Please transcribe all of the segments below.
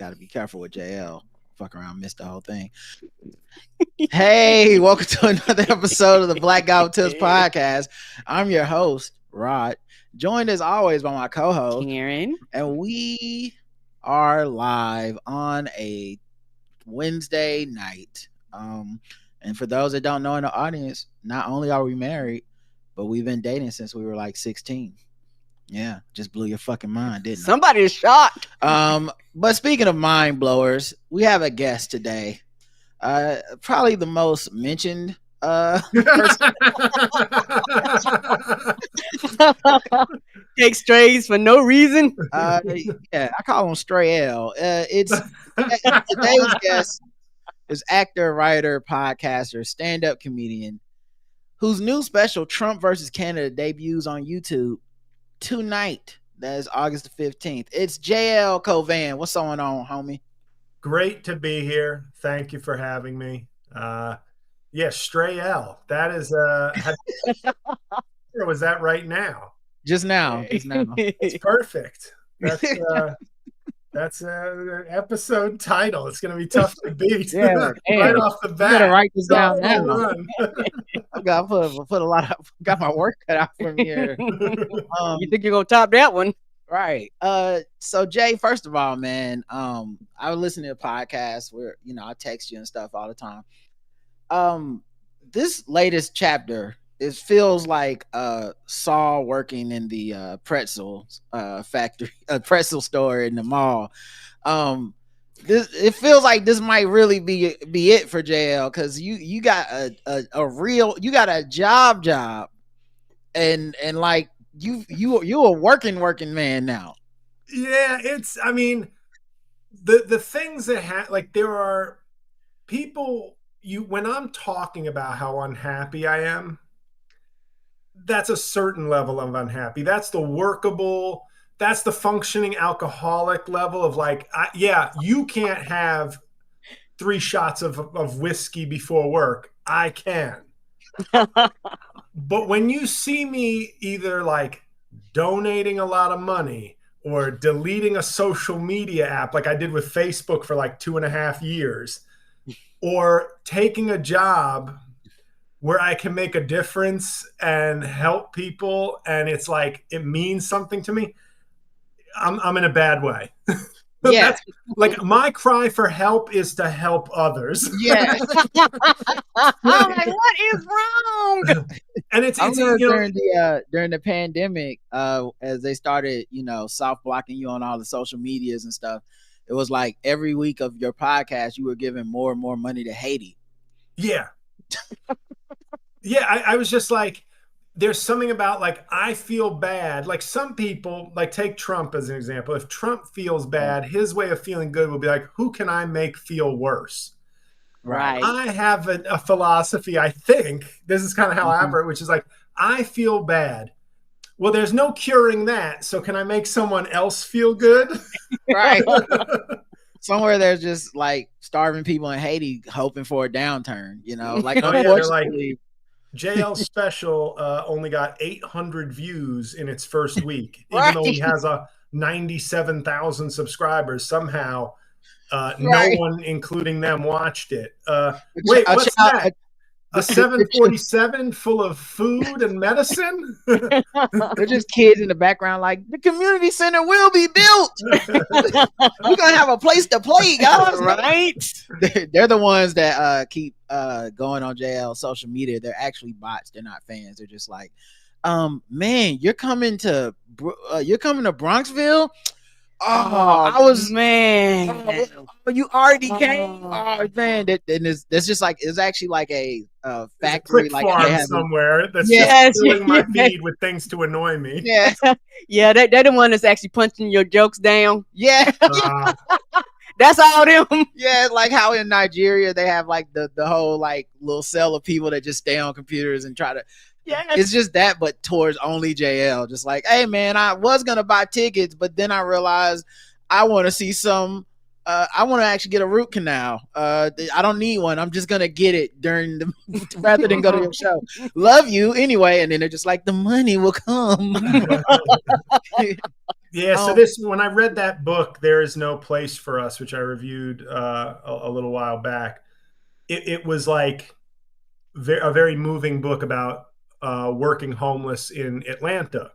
Got to be careful with JL. Fuck around, missed the whole thing. Hey, welcome to another episode of the Black Guy with Tips podcast. I'm your host, Rod, joined as always by my co-host, Karen. And we are live on a Wednesday night. And for those that don't know in the audience, not only are we married, but we've been dating since we were like 16. Yeah, just blew your fucking mind, didn't it? Somebody is shocked. But speaking of mind blowers, we have a guest today. Probably the most mentioned person. Take strays for no reason. Yeah, I call him Stray L. It's today's guest is actor, writer, podcaster, stand-up comedian, whose new special Trump versus Canada debuts on YouTube tonight. That is August the 15th. It's L Cauvin. What's going on, homie? Great to be here. Thank you for having me. Stray L. That is was that right now? Just now. It's perfect. That's an episode title. It's going to be tough to beat. Yeah, right off the bat. You gotta write this down now. I got put a lot of got my work cut out from here. You think you're gonna top that one? Right. So Jay, first of all, man, I was listening to podcasts where I text you and stuff all the time. This latest chapter, it feels like Saul working in the pretzel factory, pretzel store in the mall. It feels like this might really be it for JL, because you got a job, and like you a working man now. Yeah, the things that there are people when I'm talking about how unhappy I am, that's a certain level of unhappy. That's the workable, that's the functioning alcoholic level of you can't have 3 shots of whiskey before work. I can. But when you see me either donating a lot of money or deleting a social media app like I did with Facebook for 2.5 years, or taking a job where I can make a difference and help people, and it's it means something to me, I'm in a bad way. Yeah. My cry for help is to help others. Yeah. I'm like, what is wrong? And it's during the pandemic, as they started, soft blocking you on all the social medias and stuff, it was like every week of your podcast, you were giving more and more money to Haiti. Yeah. Yeah, I was just there's something about I feel bad. Some people, take Trump as an example. If Trump feels bad, his way of feeling good will be who can I make feel worse? Right. I have a philosophy, I think, this is kind of how I operate, which is I feel bad. Well, there's no curing that. So can I make someone else feel good? Right. Somewhere there's just starving people in Haiti hoping for a downturn, unfortunately. JL's special only got 800 views in its first week, Right. even though he has 97,000 subscribers. Somehow, Right. No one, including them, watched it. Wait, what's that? A 747 full of food and medicine? They're just kids in the background the community center will be built. We're going to have a place to play, guys. Right? They're the ones that keep going on JL social media. They're actually bots. They're not fans. They're just man, you're coming to Bronxville? Oh, I was, man. You already came. Oh man, that's just it's actually a factory, quick farm somewhere that's just filling my feed with things to annoy me. Yeah, yeah, they're the one that's actually punching your jokes down. Yeah, that's all them. Yeah, how in Nigeria they have the whole little cell of people that just stay on computers and try to. Yeah, it's just that, but towards only JL. Just hey man, I was gonna buy tickets, but then I realized I want to see some I want to actually get a root canal. I don't need one. I'm just gonna get it during the rather than go to your show. Love you anyway. And then they're just like, the money will come. Yeah. So when I read that book, There Is No Place for Us, which I reviewed a little while back, it was like a very moving book about working homeless in Atlanta.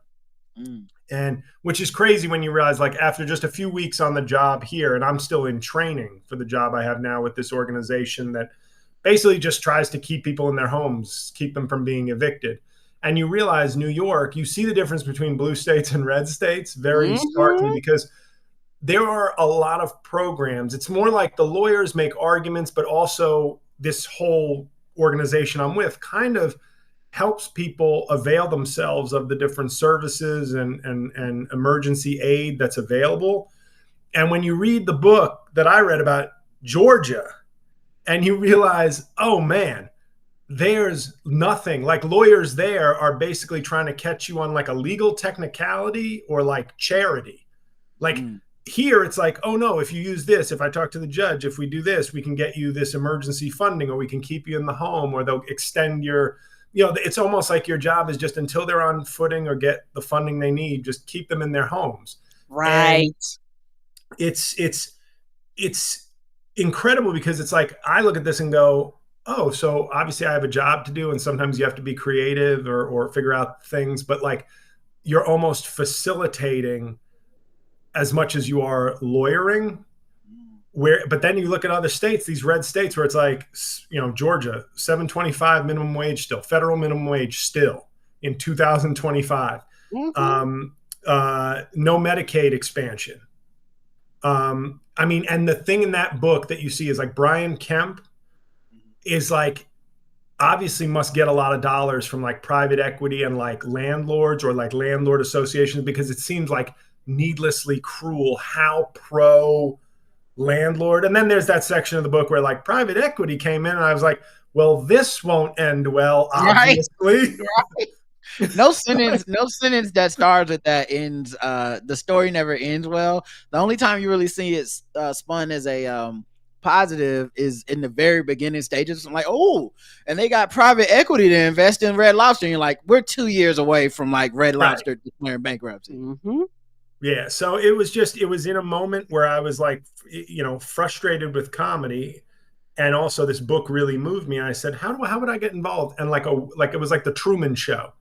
And which is crazy when you realize, like, after just a few weeks on the job here, and I'm still in training for the job I have now with this organization that basically just tries to keep people in their homes, keep them from being evicted. And you realize New York, you see the difference between blue states and red states very starkly, because there are a lot of programs. It's more like the lawyers make arguments, but also this whole organization I'm with kind of helps people avail themselves of the different services and emergency aid that's available. And when you read the book that I read about Georgia, and you realize, oh man, there's nothing, like lawyers there are basically trying to catch you on like a legal technicality or like charity. Like here it's like, oh no, if you use this, if I talk to the judge, if we do this, we can get you this emergency funding, or we can keep you in the home, or they'll extend your, it's almost like your job is just until they're on footing or get the funding they need, just keep them in their homes. Right. And it's incredible, because it's like, I look at this and go, oh, so obviously I have a job to do, and sometimes you have to be creative or figure out things, but like you're almost facilitating as much as you are lawyering. But then you look at other states, these red states, where it's like, Georgia, $7.25 minimum wage still, federal minimum wage still in 2025. No Medicaid expansion. And the thing in that book that you see is like Brian Kemp is like, obviously must get a lot of dollars from like private equity and like landlords or like landlord associations, because it seems like needlessly cruel how pro landlord. And then there's that section of the book where like private equity came in, and I was like, well, this won't end well, obviously. Right. No sentence that starts with that ends. The story never ends well. The only time you really see it spun as a positive is in the very beginning stages. I'm like, oh, and they got private equity to invest in Red Lobster. And you're like, we're 2 years away from like Red Lobster declaring bankruptcy. Yeah. So it was in a moment where I was like, frustrated with comedy. And also this book really moved me. And I said, how would I get involved? And like it was like the Truman Show.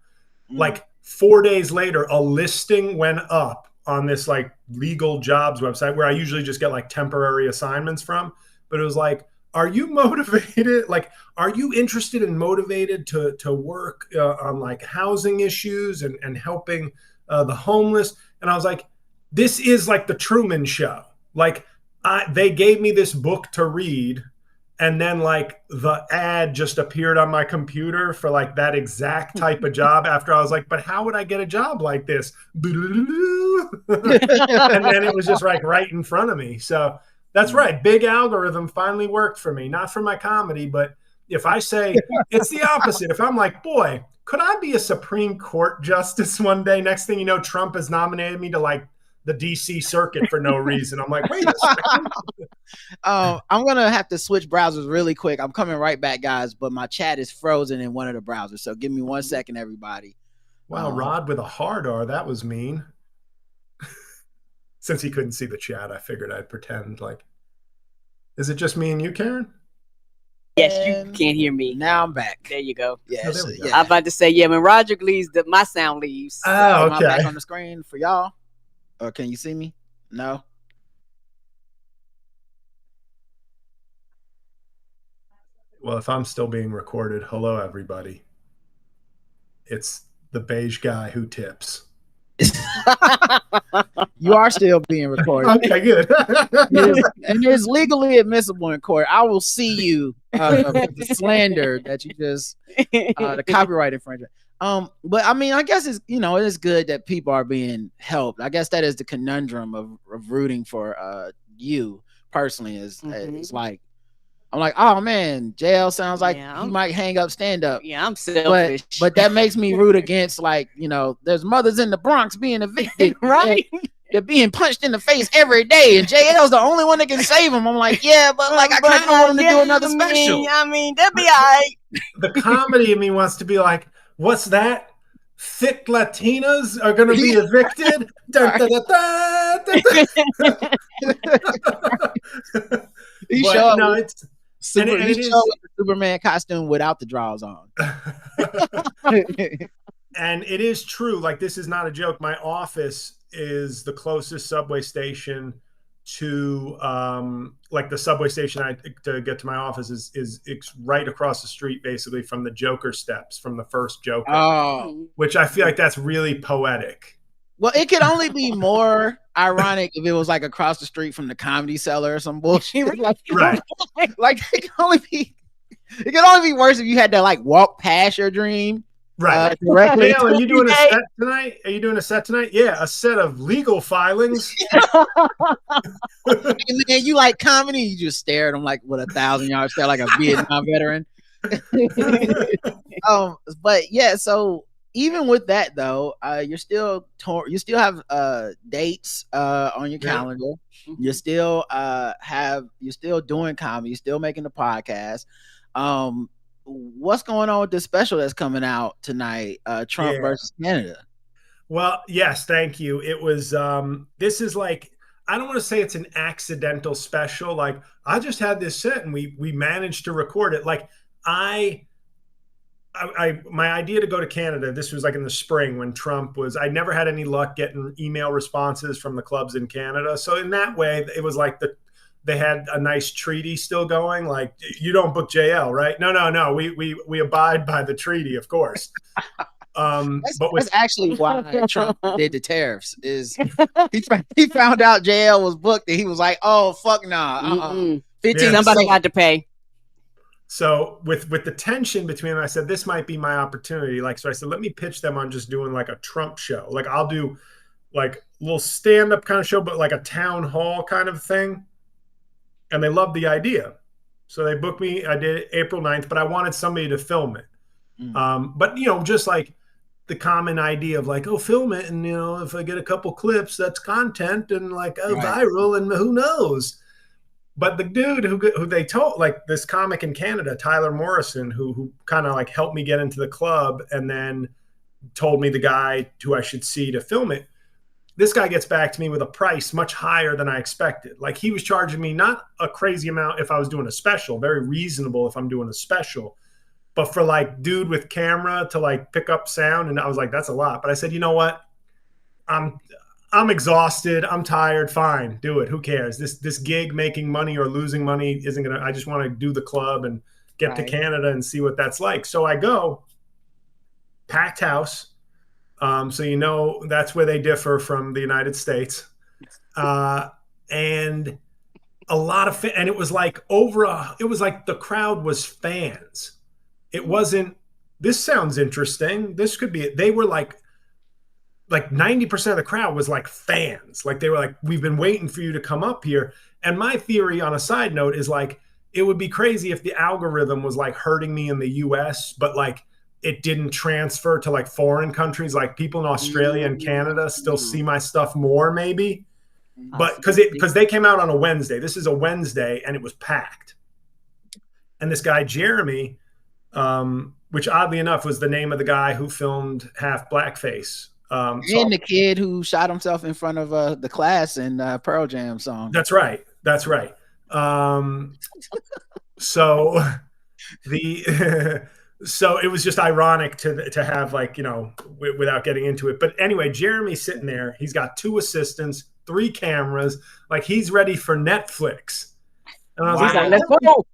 Like 4 days later, a listing went up on this like legal jobs website where I usually just get like temporary assignments from. But it was like, are you motivated? Like, are you interested and motivated to work on like housing issues and helping the homeless? And I was like, this is like the Truman Show. Like they gave me this book to read, and then like the ad just appeared on my computer for like that exact type of job after I was like, but how would I get a job like this? And then it was just like right in front of me. So that's right. Big algorithm finally worked for me, not for my comedy, but if I say it's the opposite, if I'm like, boy, could I be a Supreme Court justice one day? Next thing you know, Trump has nominated me to like the DC circuit for no reason. I'm like, wait a second. I'm going to have to switch browsers really quick. I'm coming right back, guys, but my chat is frozen in one of the browsers. So give me 1 second, everybody. Wow, Rod with a hard R. That was mean. Since he couldn't see the chat, I figured I'd pretend like, is it just me and you, Karen? Yes, you can't hear me. Now I'm back. There you go. Yes. Oh, Yeah. I'm about to say, when Roger leaves, my sound leaves. Oh, okay. Am I back on the screen for y'all? Or can you see me? No? Well, if I'm still being recorded, hello, everybody. It's the beige guy who tips. You are still being recorded. Okay, good. And it's legally admissible in court. I will see you the slander that you just the copyright infringement. But I mean, I guess it's it is good that people are being helped. I guess that is the conundrum of rooting for you personally. Is it's like I'm like, oh man, JL sounds like he might hang up stand up. Yeah, I'm selfish. But that makes me root against there's mothers in the Bronx being evicted. Right. they're being punched in the face every day, and JL's the only one that can save him. I'm like, yeah, but like I kind of want him to do another special. I mean, that'd be all right. The comedy in me wants to be like, what's that? Thick Latinas are going to be evicted. Dun, dun, dun, dun, dun, dun. He But, showed no, it's super, and he it is- showed with the Superman costume without the drawers on. and it is true. Like, this is not a joke. My office is the closest subway station to like the subway station to get to my office is it's right across the street, basically, from the Joker steps, from the first Joker. Oh, Which I feel like that's really poetic. well, it could only be more ironic if it was like across the street from the Comedy Cellar or some bullshit. Like, Right. like it can only be worse if you had to like walk past your dream. Right. Directly. Dale, are you doing a set tonight? Are you doing a set tonight? Yeah, a set of legal filings. And then you like comedy, you just stare at them like with a 1,000-yard stare, like a Vietnam veteran. But yeah, so even with that though, you still have dates on your calendar. You still you're still doing comedy, you're still making the podcast. What's going on with this special that's coming out tonight, Trump versus Canada? Well, yes, thank you. It was this is like, I don't want to say it's an accidental special. Like, I just had this set and we managed to record it. Like, my idea to go to Canada, this was like in the spring when Trump was, I never had any luck getting email responses from the clubs in Canada. So in that way, it was like they had a nice treaty still going. Like, you don't book JL, right? No. We abide by the treaty, of course. That's actually why Trump did the tariffs. Is he found out JL was booked and he was like, "Oh fuck nah, 15 somebody got to pay." So with the tension between them, I said this might be my opportunity. Like, so I said, let me pitch them on just doing like a Trump show. Like, I'll do like a little stand-up kind of show, but like a town hall kind of thing. And they loved the idea. So they booked me. I did it April 9th, but I wanted somebody to film it. But, you know, just like the common idea of like, oh, film it. And, you know, if I get a couple clips, that's content and like viral and who knows. But the dude who they told, like this comic in Canada, Tyler Morrison, who kind of like helped me get into the club and then told me the guy who I should see to film it. This guy gets back to me with a price much higher than I expected. Like, he was charging me not a crazy amount if I was doing a special, very reasonable if I'm doing a special, but for like dude with camera to like pick up sound. And I was like, that's a lot. But I said, you know what? I'm exhausted. I'm tired. Fine. Do it. Who cares? This gig making money or losing money isn't going to, I just want to do the club and get to Canada and see what that's like. So I go, packed house. So, you know, that's where they differ from the United States. And a lot of, and it was like it was like the crowd was fans. It wasn't, this sounds interesting. This could be it. They were like 90% of the crowd was like fans. Like, they were like, we've been waiting for you to come up here. And my theory on a side note is like, it would be crazy if the algorithm was like hurting me in the US, but like, it didn't transfer to like foreign countries. Like, people in Australia and Canada still see my stuff more maybe, but because they came out on a Wednesday. This is a Wednesday and it was packed. And this guy, Jeremy, which oddly enough was the name of the guy who filmed Half Blackface. And the kid who shot himself in front of the class in Pearl Jam song. That's right. So so it was just ironic to have, like, you know, without getting into it. But anyway, Jeremy's sitting there. He's got 2 assistants, 3 cameras. Like, he's ready for Netflix. And I was like, let's go.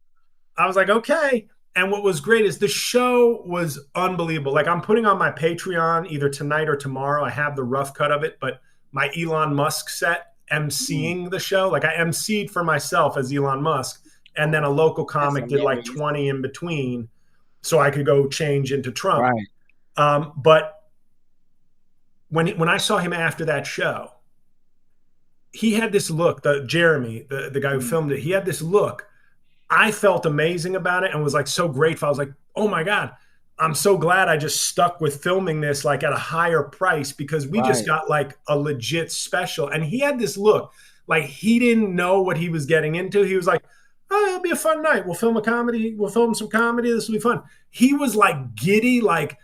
I was like, okay. And what was great is the show was unbelievable. Like, I'm putting on my Patreon either tonight or tomorrow. I have the rough cut of it, but my Elon Musk set emceeing the show. Like, I emceed for myself as Elon Musk. And then a local comic did like 20 in between, so I could go change into Trump. Right. But when I saw him after that show, he had this look, Jeremy, the guy who filmed it, he had this look. I felt amazing about it and was like so grateful. I was like, oh my God, I'm so glad I just stuck with filming this like at a higher price, because we just got like a legit special. And he had this look like he didn't know what he was getting into. He was like, oh, it'll be a fun night. We'll film a comedy. We'll film some comedy. This will be fun. He was like giddy, like,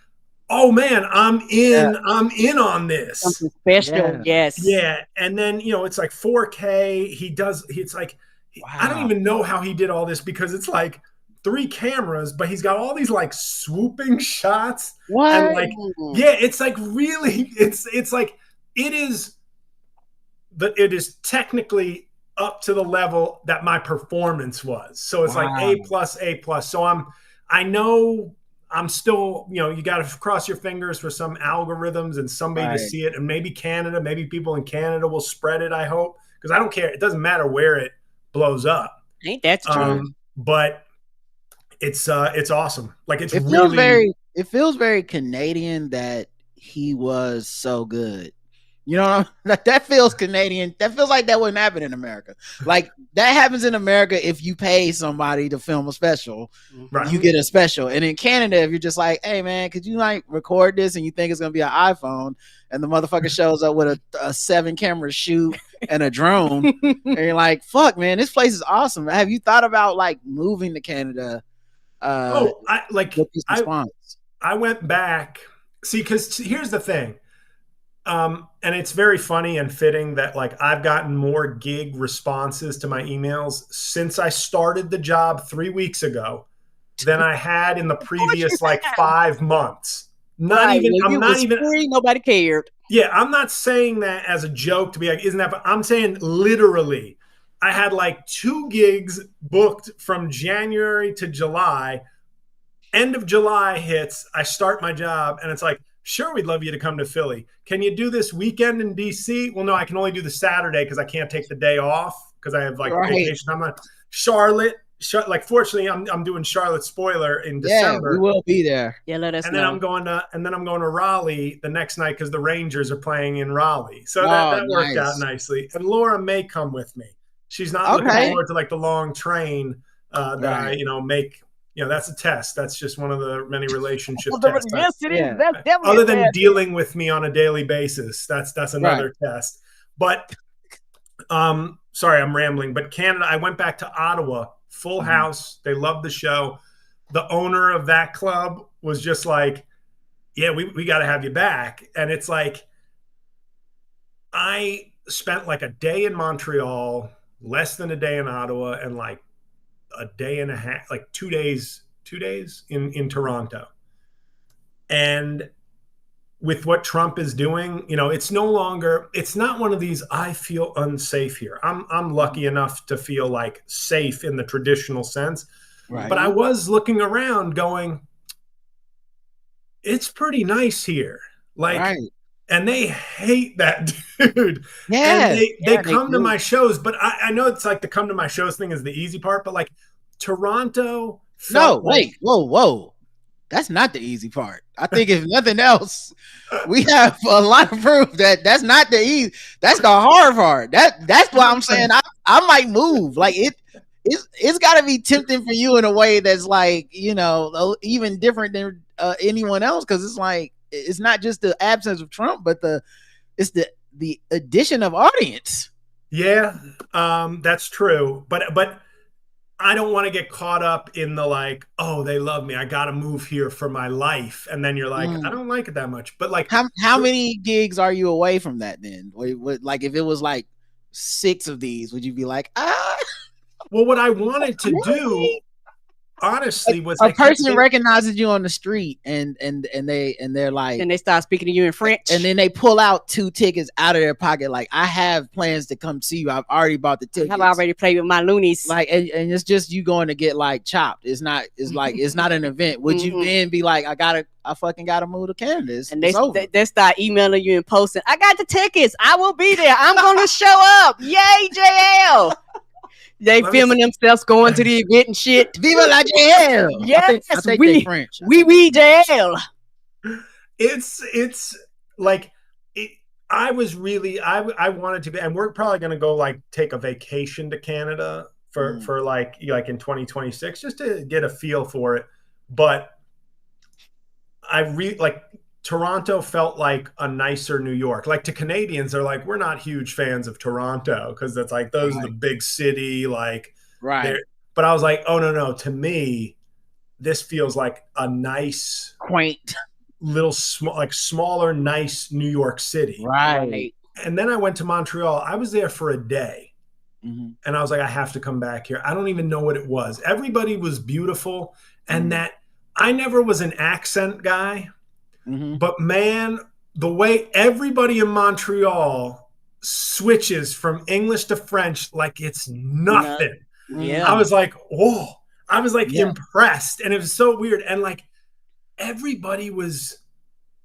oh man, I'm in. Yeah. I'm in on this. Something special, yes. Yeah, and then it's like 4K. It's like, wow. I don't even know how he did all this, because it's like 3 cameras, but he's got all these like swooping shots. What? And like, yeah, it's like really, it's like it is technically up to the level that my performance was. So it's like A+. So I know I'm still, you got to cross your fingers for some algorithms and somebody to see it. And maybe people in Canada will spread it, I hope. Because I don't care. It doesn't matter where it blows up. Ain't that true? But it's awesome. Like it feels very Canadian that he was so good. That feels Canadian. That feels like that wouldn't happen in America. Like that happens in America if you pay somebody to film a special, you get a special. And in Canada, if you're just like, hey man, could you like record this, and you think it's gonna be an iPhone, and the motherfucker shows up with a 7 camera shoot and a drone, and you're like, fuck man, this place is awesome. Have you thought about like moving to Canada? I went back. See, because here's the thing. And it's very funny and fitting that like I've gotten more gig responses to my emails since I started the job 3 weeks ago than I had in the previous like 5 months. Nobody cared. Yeah, I'm not saying that as a joke to be like, isn't that? But I'm saying literally, I had like 2 gigs booked from January to July. End of July hits, I start my job, and it's like, sure, we'd love you to come to Philly. Can you do this weekend in DC? Well, no, I can only do the Saturday because I can't take the day off because I have like vacation. I'm not Charlotte. Like, fortunately, I'm doing Charlotte spoiler in December. We will be there. Yeah, let us know. Then I'm going to Raleigh the next night because the Rangers are playing in Raleigh. So that worked out nicely. And Laura may come with me. She's not looking forward to like the long train that I make. That's a test. That's just one of the many relationship tests. Yes, it is. That's definitely other than dealing with me on a daily basis. That's another test. But sorry, I'm rambling. But Canada, I went back to Ottawa, full house. They loved the show. The owner of that club was just like, yeah, we got to have you back. And it's like, I spent like a day in Montreal, less than a day in Ottawa, and like a day and a half, like 2 days in Toronto. And with what Trump is doing, it's not one of these, I feel unsafe here. I'm lucky enough to feel like safe in the traditional sense. Right. But I was looking around going, it's pretty nice here. Like, and they hate that dude. Yeah. And they come to my shows, but I know it's like the come to my shows thing is the easy part, but like Toronto. Whoa. That's not the easy part. I think if nothing else, we have a lot of proof that that's not the easy. That's the hard part. That's why I'm saying I might move. Like it's got to be tempting for you in a way that's like, even different than anyone else. Cause it's like, it's not just the absence of Trump, but it's the addition of audience. Yeah, that's true. But I don't want to get caught up in the like, oh, they love me, I got to move here for my life. And then you're like, I don't like it that much. But like, how many gigs are you away from that then? Like if it was like 6 of these, would you be like, Well, what I wanted to do, honestly, was a person recognizes you on the street and they're like, and they start speaking to you in French, and then they pull out 2 tickets out of their pocket. Like, I have plans to come see you. I've already bought the tickets. I've already played with my loonies. Like, and it's just you going to get like chopped. It's not an event. Would you then be like, I fucking gotta move to Canada? And they start emailing you and posting, I got the tickets. I will be there. I'm going to show up. Yay, JL. They filming themselves going to the event and shit. Viva la JL. Yes, I think they French. We JL. It's like I was really I wanted to be, and we're probably gonna go like take a vacation to Canada for like in 2026 just to get a feel for it. But like Toronto felt like a nicer New York. Like to Canadians, they're like, we're not huge fans of Toronto because that's like those are the big city, like right. But I was like, oh no, to me, this feels like a nice, quaint, little smaller, nice New York City. Right. And then I went to Montreal. I was there for a day. Mm-hmm. And I was like, I have to come back here. I don't even know what it was. Everybody was beautiful. And that I never was an accent guy. Mm-hmm. But man, the way everybody in Montreal switches from English to French like it's nothing. Yeah. I was like, oh, I was like impressed. And it was so weird. And like everybody was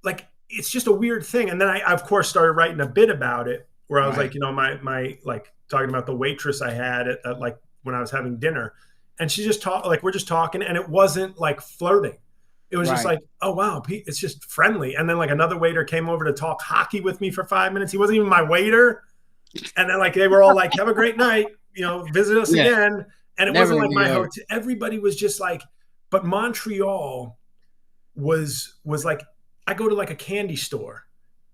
like, it's just a weird thing. And then I of course, started writing a bit about it where I was like, you know, my like talking about the waitress I had at like when I was having dinner. And she just talked, like, we're just talking. And it wasn't like flirting. It was just like, oh, wow, it's just friendly. And then like another waiter came over to talk hockey with me for 5 minutes. He wasn't even my waiter. And then like they were all like, have a great night, you know, visit us again. And it wasn't like my hotel. Everybody was just like, but Montreal was like, I go to like a candy store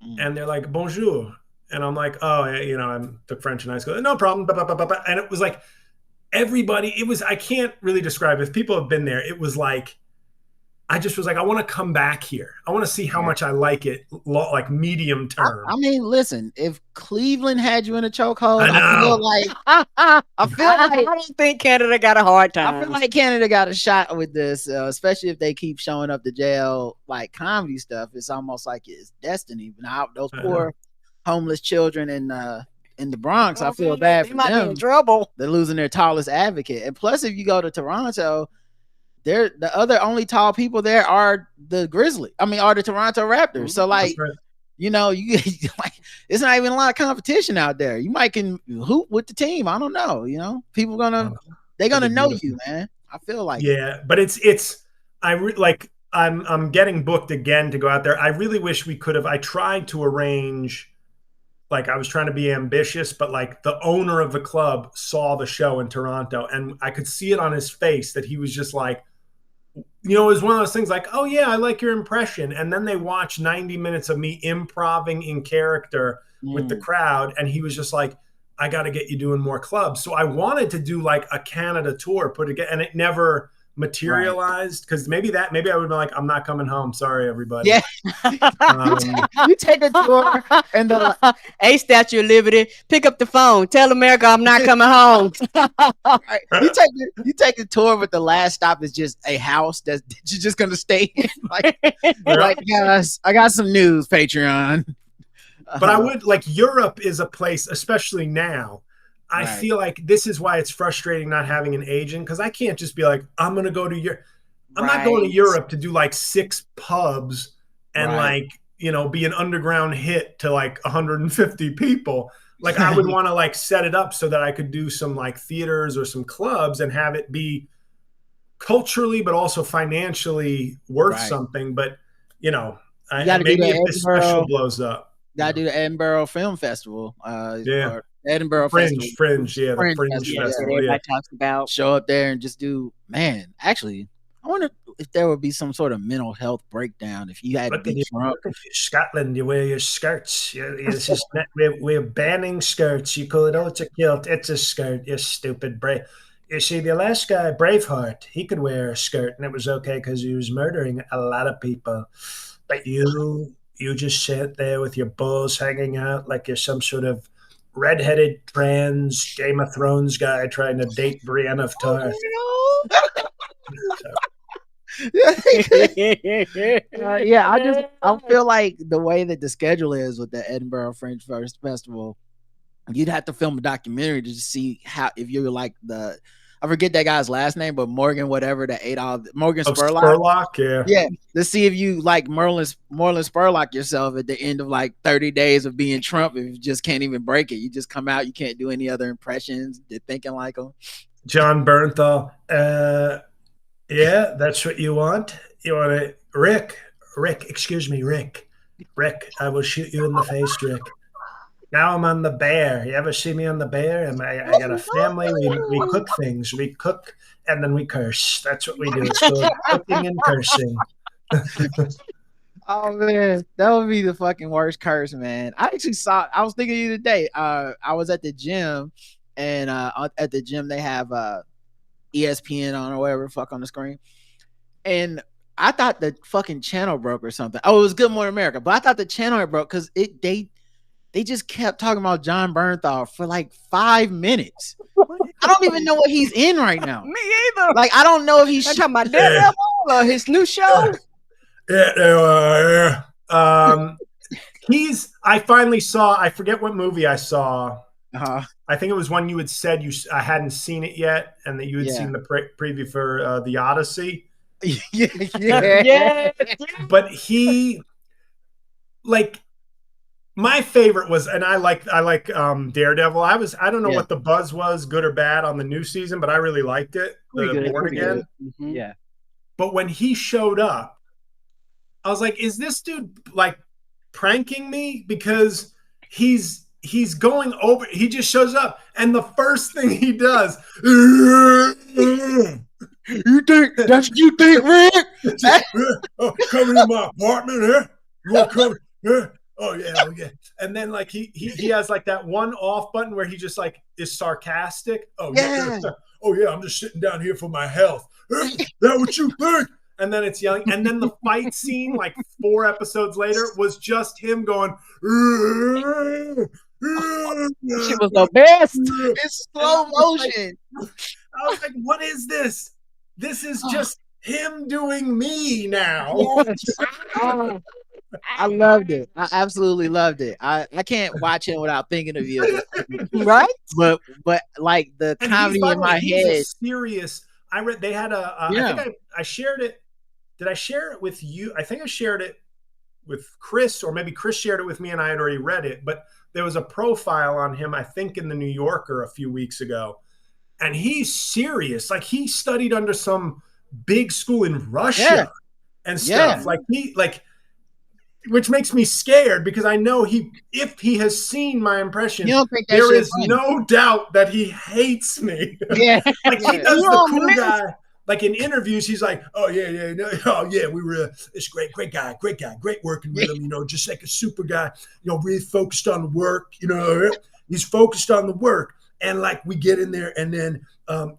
and they're like, bonjour. And I'm like, oh, you know, I'm the French and I go, no problem. Blah, blah, blah, blah. And it was like everybody, I can't really describe it. If people have been there, it was like, I just was like, I want to come back here. I want to see how much I like it, like medium term. I mean, listen, if Cleveland had you in a chokehold, I don't think Canada got a hard time. I feel like Canada got a shot with this, especially if they keep showing up to jail like comedy stuff. It's almost like it's destiny. Now those poor homeless children in the Bronx, I feel bad for them. They might be in trouble. They're losing their tallest advocate. And plus, if you go to Toronto, the other only tall people there are the Toronto Raptors. So like, you know, you like, it's not even a lot of competition out there. You might can hoop with the team. I don't know. You know, people they're gonna know you, man. I feel like but I'm getting booked again to go out there. I really wish we could have. I tried to arrange. Like I was trying to be ambitious, but like the owner of the club saw the show in Toronto and I could see it on his face that he was just like, you know, it was one of those things like, oh yeah, I like your impression. And then they watched 90 minutes of me improvising in character with the crowd. And he was just like, I got to get you doing more clubs. So I wanted to do like a Canada tour, and it never materialized because maybe I would have been like, I'm not coming home. Sorry, everybody. Yeah. You take a tour and the Statue of Liberty, pick up the phone, tell America I'm not coming home. Right. You take a tour, but the last stop is just a house that you're just gonna stay in. Like guys, I got some news, Patreon. But I would like Europe is a place, especially now. I feel like this is why it's frustrating not having an agent because I can't just be like, I'm going to go to Europe. I'm not going to Europe to do like 6 pubs and like, you know, be an underground hit to like 150 people. Like I would want to like set it up so that I could do some like theaters or some clubs and have it be culturally, but also financially worth something. But, you know, maybe if this special blows up. Got to do the Edinburgh Film Festival. Edinburgh Fringe Festival. The Fringe Festival. Yeah. Talks about show up there and just do. Man, actually, I wonder if there would be some sort of mental health breakdown if you had to be drunk. Scotland, you wear your skirts. It's just we're banning skirts. You call it, oh, it's a kilt. It's a skirt. You stupid brave. You see, the last guy, Braveheart, he could wear a skirt and it was okay because he was murdering a lot of people. But you just sit there with your balls hanging out like you're some sort of redheaded trans Game of Thrones guy trying to date Brienne of Tarth. I feel like the way that the schedule is with the Edinburgh Fringe Festival, you'd have to film a documentary to just see how, if you're like I forget that guy's last name, but Morgan Spurlock. Yeah. To see if you like Merlin Spurlock yourself at the end of like 30 days of being Trump, if you just can't even break it. You just come out, you can't do any other impressions. You're thinking like him. John Bernthal. Yeah, that's what you want. You want to Rick, excuse me, Rick, I will shoot you in the face, Rick. Now I'm on the Bear. You ever see me on the Bear? And I got a family. We cook things. We cook and then we curse. That's what we do. It's called cooking and cursing. Oh man, that would be the fucking worst curse, man. I was thinking of you today. I was at the gym, and at the gym they have ESPN on or whatever the fuck on the screen. And I thought the fucking channel broke or something. Oh, it was Good Morning America, but I thought the channel had broke because they just kept talking about John Bernthal for like 5 minutes. I don't even know what he's in right now. Me either. Like, I don't know if he's talking about Daredevil or his new show. Yeah. I finally saw, I forget what movie I saw. I think it was one you had said I hadn't seen it yet, and that you had seen the preview for The Odyssey. Yeah. But he, like, my favorite was, and I like Daredevil. I don't know what the buzz was, good or bad, on the new season, but I really liked it. Born Again. Mm-hmm. Yeah. But when he showed up, I was like, is this dude like pranking me? Because he's going over, he just shows up, and the first thing he does, you think, man? Oh, coming in my apartment here? You want to come here? Oh yeah. And then like he has like that one off button where he just like is sarcastic. Oh yeah. Oh yeah, I'm just sitting down here for my health. That what you think? And then it's yelling. And then the fight scene, like 4 episodes later, was just him going. She was the best. It's slow motion. I was like, what is this? This is just him doing me now. I loved it. I absolutely loved it. I can't watch him without thinking of you. Right? But like the comedy in my head. Serious. I read they had I think I shared it. Did I share it with you? I think I shared it with Chris, or maybe Chris shared it with me and I had already read it. But there was a profile on him, I think, in the New Yorker a few weeks ago. And he's serious. Like, he studied under some big school in Russia and stuff. Which makes me scared, because I know if he has seen my impression, there is no doubt that he hates me. Yeah. Like, he does the cool guy. Like, in interviews, he's like, we were, it's great guy, great working with him, just like a super guy, really focused on the work, he's focused on the work. And like, we get in there, and then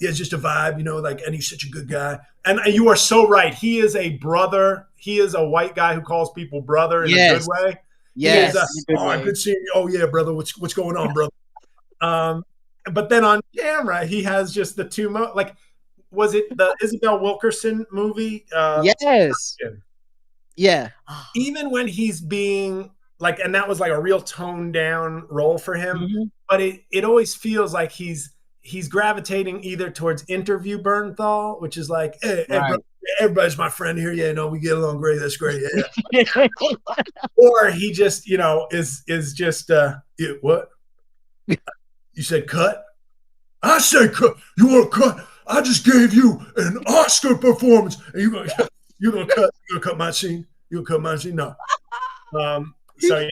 it's just a vibe, and he's such a good guy. And you are so right. He is a brother. He is a white guy who calls people brother in a good way. Yes. Good seeing you. Oh yeah, brother. What's going on, brother? But then on camera, he has just the two like, was it the Isabel Wilkerson movie? Yes. Yeah. Even when he's being like, and that was like a real toned down role for him, but it always feels like he's gravitating either towards interview Bernthal, which is like, hey bro, everybody's my friend here. Yeah, we get along great. That's great. Yeah. Or he just, is just, what? You said cut? I said cut. You want to cut? I just gave you an Oscar performance. And you're gonna cut my scene? You'll cut my scene? No. So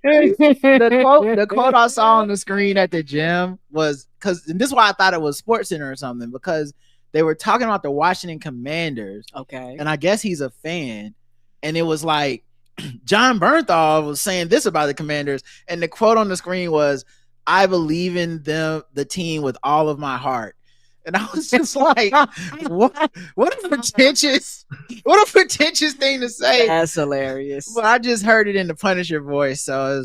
the quote I saw on the screen at the gym was, and this is why I thought it was SportsCenter or something, because they were talking about the Washington Commanders. Okay. And I guess he's a fan. And it was like, John Bernthal was saying this about the Commanders. And the quote on the screen was, I believe in the team with all of my heart. And I was just like, what a pretentious thing to say. That's hilarious. But I just heard it in the Punisher voice, so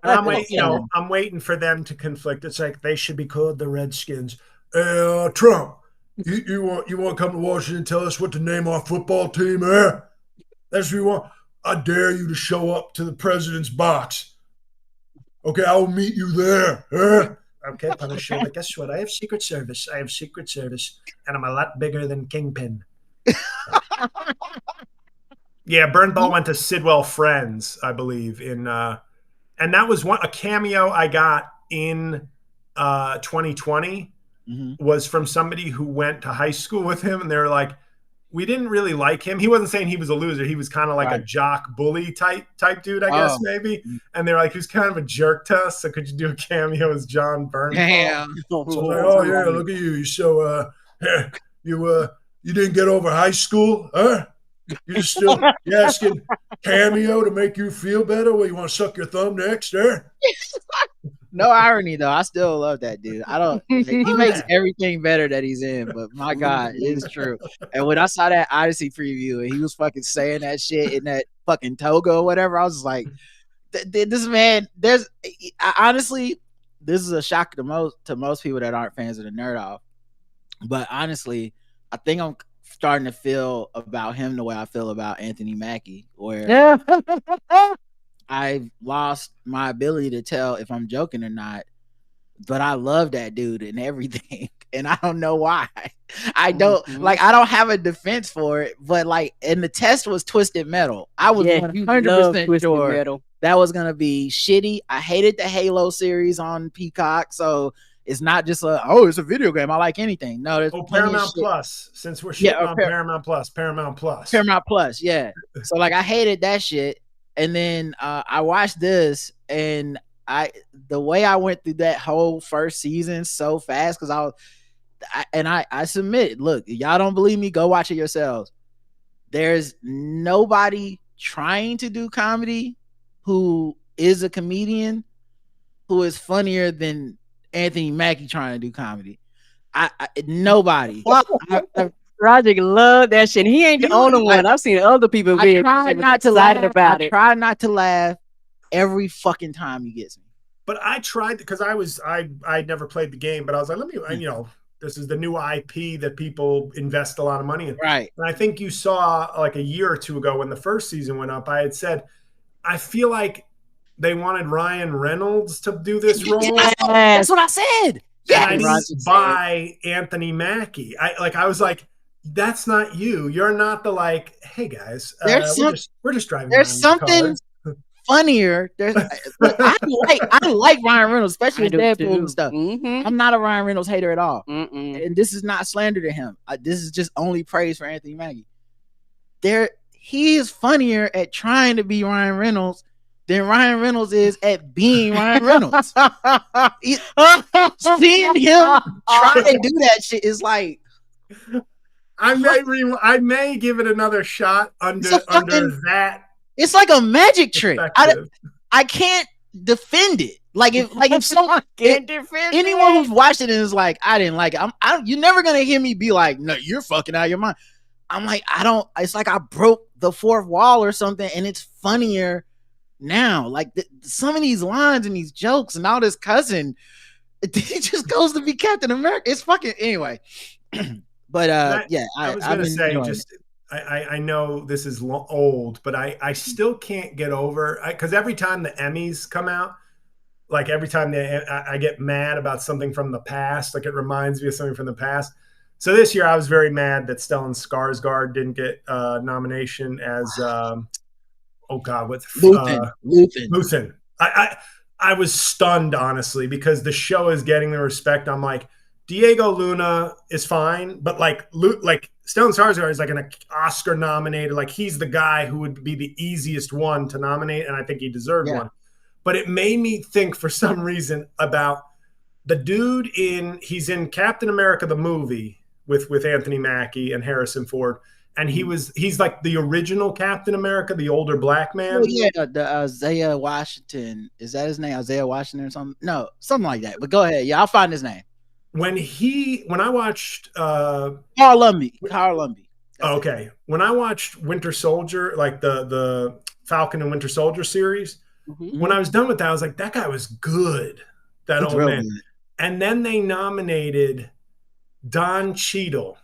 I'm waiting for them to conflict. It's like, they should be called the Redskins. Trump, you want to come to Washington and tell us what to name our football team? That's what you want. I dare you to show up to the president's box. Okay, I will meet you there. Okay, Punisher, but guess what? I have Secret Service, and I'm a lot bigger than Kingpin. Yeah, Bernthal went to Sidwell Friends, I believe, and that was a cameo I got in 2020 was from somebody who went to high school with him, and they were like, we didn't really like him. He wasn't saying he was a loser. He was kind of like a jock bully type dude, I guess, maybe. And they're like, he was kind of a jerk to us. So could you do a cameo as John Bernthal? Damn. So like, oh yeah, look at you. So you didn't get over high school, huh? You're still asking cameo to make you feel better? Well, you want to suck your thumb next, there? No irony though. I still love that dude. I don't. He makes everything better that he's in. But my God, it is true. And when I saw that Odyssey preview and he was fucking saying that shit in that fucking toga or whatever, I was just like, this man. Honestly, this is a shock to most people that aren't fans of the Nerd Off. But honestly, I think I'm starting to feel about him the way I feel about Anthony Mackie, where I've lost my ability to tell if I'm joking or not, but I love that dude and everything. And I don't know why. I don't I don't have a defense for it, but and the test was Twisted Metal. I was 100% sure that was going to be shitty. I hated the Halo series on Peacock. So it's not just it's a video game. I like anything. No, there's Paramount Plus. Since we're shooting on Paramount Plus. Yeah. So I hated that shit. And then I watched this, and the way I went through that whole first season so fast, because I submit, look, y'all don't believe me, go watch it yourselves. There's nobody trying to do comedy who is a comedian who is funnier than Anthony Mackie trying to do comedy. Nobody. Roger loved that shit. He ain't the only one. I've seen other people being excited about it. I try not to laugh every fucking time he gets me. But I tried, because I'd never played the game, but I was like, this is the new IP that people invest a lot of money in. Right. And I think you saw a year or two ago when the first season went up, I had said, I feel like they wanted Ryan Reynolds to do this role. Yes, that's what I said. Yeah, I didn't buy Anthony Mackie. I was like, that's not you. You're not the hey guys, we're just driving. There's something funnier. I like Ryan Reynolds, especially with Deadpool and stuff. I'm not a Ryan Reynolds hater at all. And this is not slander to him. This is just only praise for Anthony Mackie. He is funnier at trying to be Ryan Reynolds than Ryan Reynolds is at being Ryan Reynolds. Seeing him try to do that shit is like, I may give it another shot under that. It's like a magic trick. I can't defend it. If someone can't defend anyone who's watched it and is like, I didn't like it. You're never gonna hear me be like, no, you're fucking out of your mind. I'm like, it's like I broke the fourth wall or something, and it's funnier now. Some of these lines and these jokes and all this cussing, it just goes to be Captain America. It's fucking anyway. But I was gonna say, I know this is old, but I still can't get over, because every time the Emmys come out, every time I get mad about something from the past, it reminds me of something from the past. So this year I was very mad that Stellan Skarsgård didn't get nomination as Luthen. I was stunned, honestly, because the show is getting the respect. I'm like, Diego Luna is fine, but Stellan Skarsgård is an Oscar nominated. He's the guy who would be the easiest one to nominate, and I think he deserved one. But it made me think for some reason about the dude he's in Captain America the movie with Anthony Mackie and Harrison Ford, and he's the original Captain America, the older black man. Oh yeah, the Isaiah Washington, is that his name? Isaiah Washington or something? No, something like that. But go ahead, I'll find his name. When I watched Carl Lumbly. Okay. When I watched Winter Soldier, the Falcon and Winter Soldier series, when I was done with that, I was like, that guy was good. That old man. Good. And then they nominated Don Cheadle.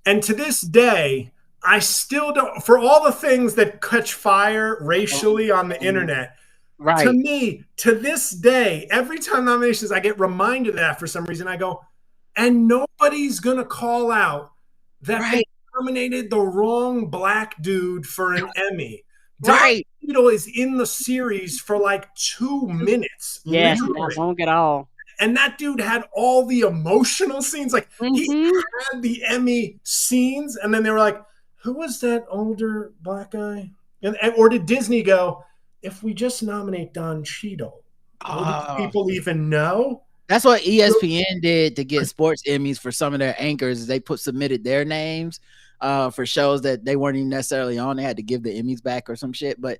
And to this day, I still don't, for all the things that catch fire racially on the internet, right. To me, to this day, every time nominations, I get reminded of that for some reason. I go, and nobody's going to call out that they nominated the wrong black dude for an Emmy. Right. Don Cheadle is in the series for 2 minutes. Yes, not long at all. And that dude had all the emotional scenes. He had the Emmy scenes, and then they were like, who was that older black guy? Or did Disney go, if we just nominate Don Cheadle, will people even know? That's what ESPN did to get sports Emmys for some of their anchors. They submitted their names. for shows that they weren't even necessarily on. They had to give the Emmys back or some shit. But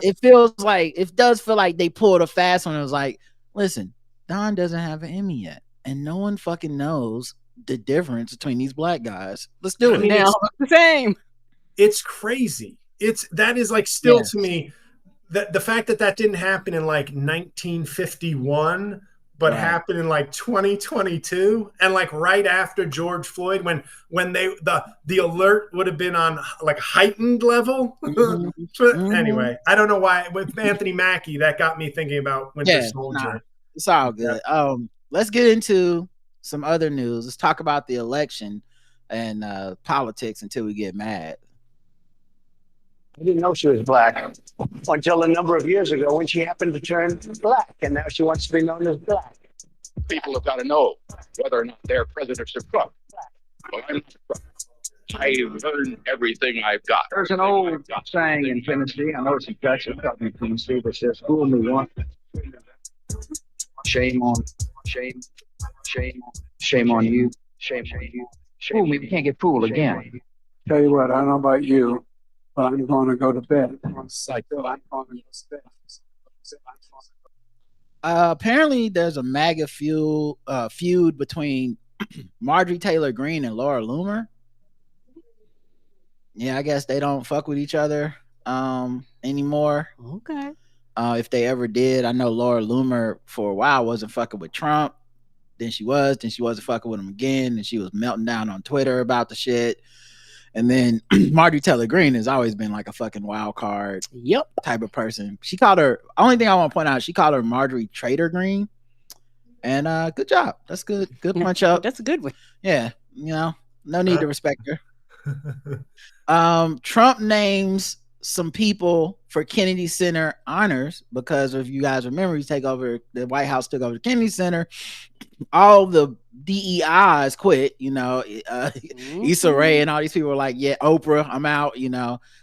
it does feel like they pulled a fast one. It was like, listen, Don doesn't have an Emmy yet, and no one fucking knows the difference between these black guys. Let's do it. Now it's the same. It's crazy. That is like still to me, the fact that didn't happen in like 1951, but happened in like 2022, and like right after George Floyd, when the alert would have been on like heightened level. Anyway, I don't know why with Anthony Mackie that got me thinking about Winter Soldier. Nah, it's all good. Let's get into some other news. Let's talk about the election and politics until we get mad. I didn't know she was black until a number of years ago when she happened to turn black, and now she wants to be known as black. People have got to know whether or not their presidents are crook. Well, I'm not crook. I've earned everything I've got. There's an old saying in Tennessee, I know it's a Dutch in Tennessee, that says, fool me once. Shame on you. Shame on you. Fool me, we can't get fooled again. Tell you what, I don't know about you, but I'm going to go to bed. Apparently, there's a MAGA feud between Marjorie Taylor Greene and Laura Loomer. Yeah, I guess they don't fuck with each other anymore. Okay. If they ever did, I know Laura Loomer for a while wasn't fucking with Trump. Then she wasn't fucking with him again, and she was melting down on Twitter about the shit. And then Marjorie Taylor Greene has always been like a fucking wild card type of person. She called her, only thing I want to point out, she called her Marjorie Trader Greene. And good job. That's good. Good punch up. That's a good one. Yeah. No need to respect her. Trump names some people for Kennedy Center honors because if you guys remember, the White House took over the Kennedy Center. All the DEIs quit, Issa Rae and all these people were like, yeah, Oprah, I'm out,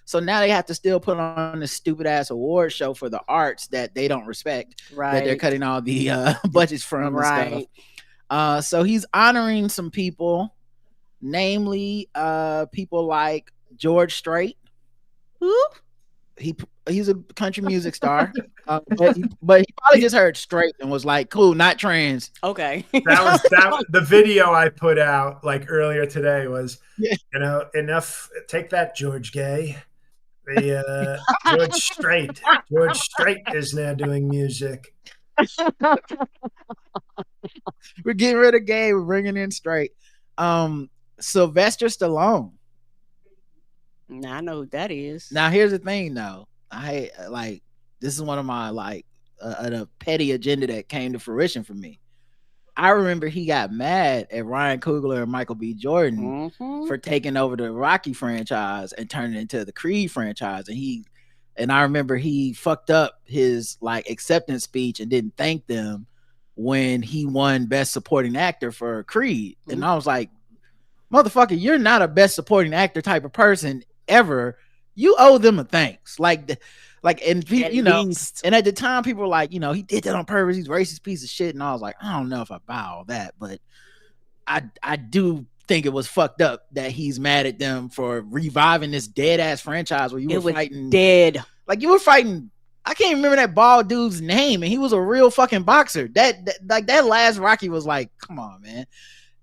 So now they have to still put on this stupid ass award show for the arts that they don't respect, that they're cutting all the budgets from and stuff. So he's honoring some people, namely people like George Strait. Who? He's a country music star, but he probably just heard straight and was like, "Cool, not trans." Okay, that the video I put out like earlier today was, enough. Take that, George Gay. The George Strait is now doing music. We're getting rid of Gay. We're bringing in Strait. Sylvester Stallone. Now I know who that is. Now here's the thing, though. I this is one of my a petty agenda that came to fruition for me. I remember he got mad at Ryan Coogler and Michael B. Jordan for taking over the Rocky franchise and turning it into the Creed franchise, and I remember he fucked up his acceptance speech and didn't thank them when he won Best Supporting Actor for Creed, and I was like, motherfucker, you're not a Best Supporting Actor type of person ever. You owe them a thanks. And at the time people were like, he did that on purpose, he's a racist piece of shit. And I was like, I don't know if I buy all that, but I do think it was fucked up that he's mad at them for reviving this dead ass franchise where you were fighting dead. Like you were fighting, I can't remember that bald dude's name, and he was a real fucking boxer. That last Rocky was like, come on, man.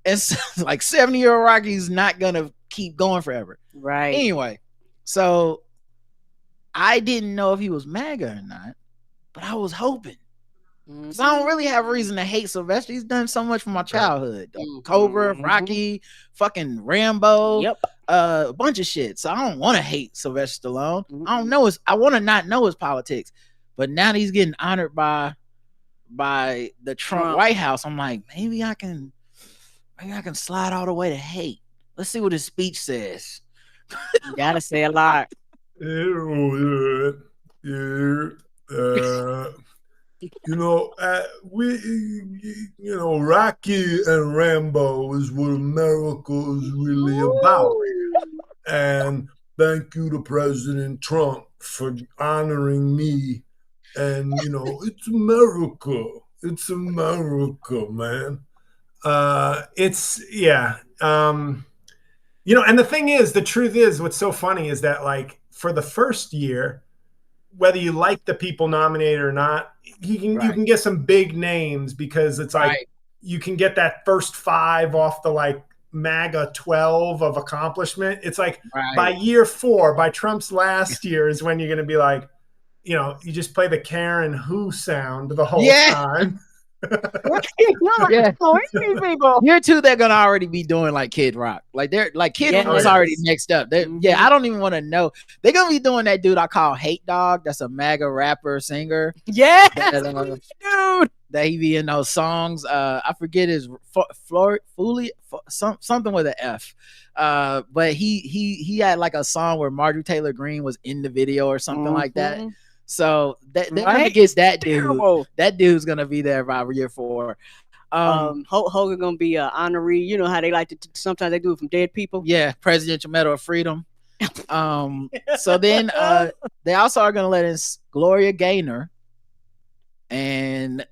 It's like 70-year-old Rocky's not gonna keep going forever. Right. Anyway, so I didn't know if he was MAGA or not, but I was hoping. Because I don't really have a reason to hate Sylvester. He's done so much for my childhood. Cobra, Rocky, fucking Rambo, a bunch of shit. So I don't want to hate Sylvester Stallone. I don't know I want to not know his politics. But now that he's getting honored by the Trump White House, I'm like, maybe I can slide all the way to hate. Let's see what his speech says. You gotta say a lot. Rocky and Rambo is what America is really about. And thank you to President Trump for honoring me. And, it's America. It's America, man. And the thing is, the truth is, what's so funny is that, like, for the first year, whether you like the people nominated or not, you can get some big names because it's like you can get that first 5 off the like MAGA 12 of accomplishment. It's like by year 4, by Trump's last year is when you're going to be like, you just play the Karen Who sound the whole time. Year 2, they're gonna already be doing like Kid Rock. Like they're like Kid Rock's already mixed up. Yeah, I don't even want to know. They're gonna be doing that dude I call Hate Dog. That's a MAGA rapper singer. Yeah, dude, that he be in those songs. I forget his something with an F. But he had like a song where Marjorie Taylor Greene was in the video or something like that. So that gets that dude. That dude's gonna be there by year 4. Hogan gonna be an honoree. You know how they like to sometimes they do it from dead people. Yeah, Presidential Medal of Freedom. So then they also are gonna let in Gloria Gaynor and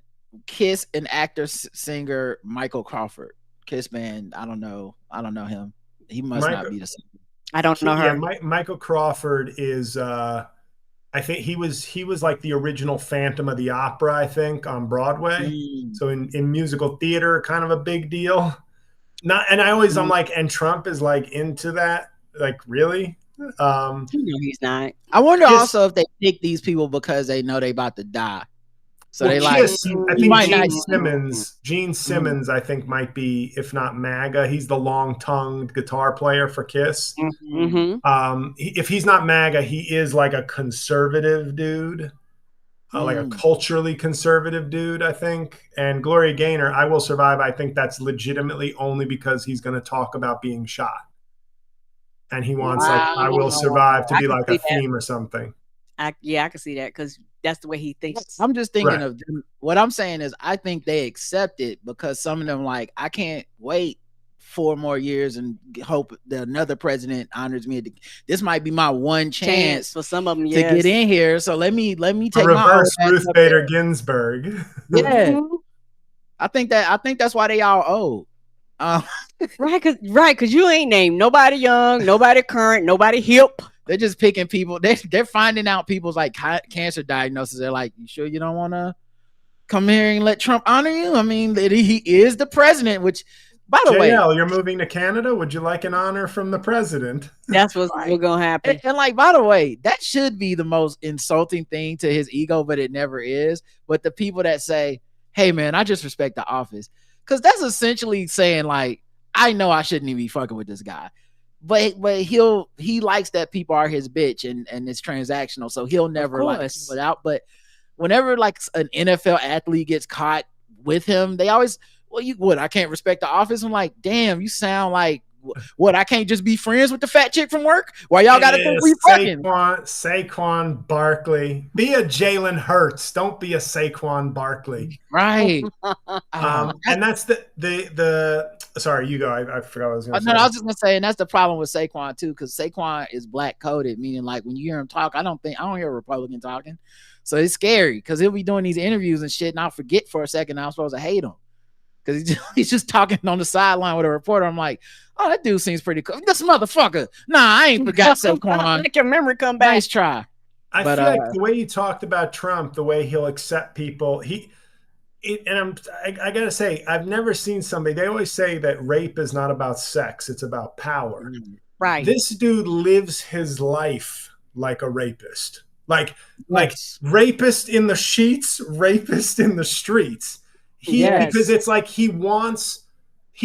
Kiss and actor singer Michael Crawford. Kiss band. I don't know him. He must not be the singer. I don't know her. Michael Crawford is. I think he was like the original Phantom of the Opera, I think, on Broadway. So in musical theater, kind of a big deal. I'm like, and Trump is like into that, like really? He's not. I wonder also if they pick these people because they know they about to die. So they like. I think Gene Simmons, I think might be, if not MAGA, he's the long-tongued guitar player for Kiss. If he's not MAGA, he is like a conservative dude, like a culturally conservative dude, I think. And Gloria Gaynor, I Will Survive, I think that's legitimately only because he's going to talk about being shot. And he wants like I Will Survive to be like a theme or something. I can see that because that's the way he thinks. I'm just thinking of what I'm saying is I think they accept it because some of them like I can't wait 4 more years and hope that another president honors me. This might be my one chance for some of them to get in here. So let me take reverse Ruth Bader Ginsburg. Yeah, I think that's why they all old. Because you ain't named nobody young, nobody current, nobody hip. They're just picking people. They're finding out people's like cancer diagnosis. They're like, you sure you don't want to come here and let Trump honor you? I mean, he is the president, which, by the way, you're moving to Canada. Would you like an honor from the president? That's what's going to happen. And like, by the way, that should be the most insulting thing to his ego, but it never is. But the people that say, hey, man, I just respect the office. Because that's essentially saying like, I know I shouldn't even be fucking with this guy. But he likes that people are his bitch and it's transactional, so he'll never like put it out. But whenever like an NFL athlete gets caught with him, they always, I can't respect the office. I'm like, damn, you sound like what? I can't just be friends with the fat chick from work? Why y'all gotta think we fucking? Saquon Barkley, be a Jalen Hurts, don't be a Saquon Barkley, right? And that's the. Sorry, you go. I forgot what I was going to say. No, I was just going to say, and that's the problem with Saquon too, because Saquon is black coded, meaning like when you hear him talk, I don't hear a Republican talking, so it's scary because he'll be doing these interviews and shit, and I'll forget for a second I'm supposed to hate him because he's just talking on the sideline with a reporter. I'm like, oh, that dude seems pretty cool. This motherfucker. Nah, I ain't forgot Saquon. Make your memory come back. Nice try. I feel like the way you talked about Trump, the way he'll accept people, I gotta say, I've never seen somebody. They always say that rape is not about sex; it's about power. Right. This dude lives his life like a rapist, like rapist in the sheets, rapist in the streets. Because it's like he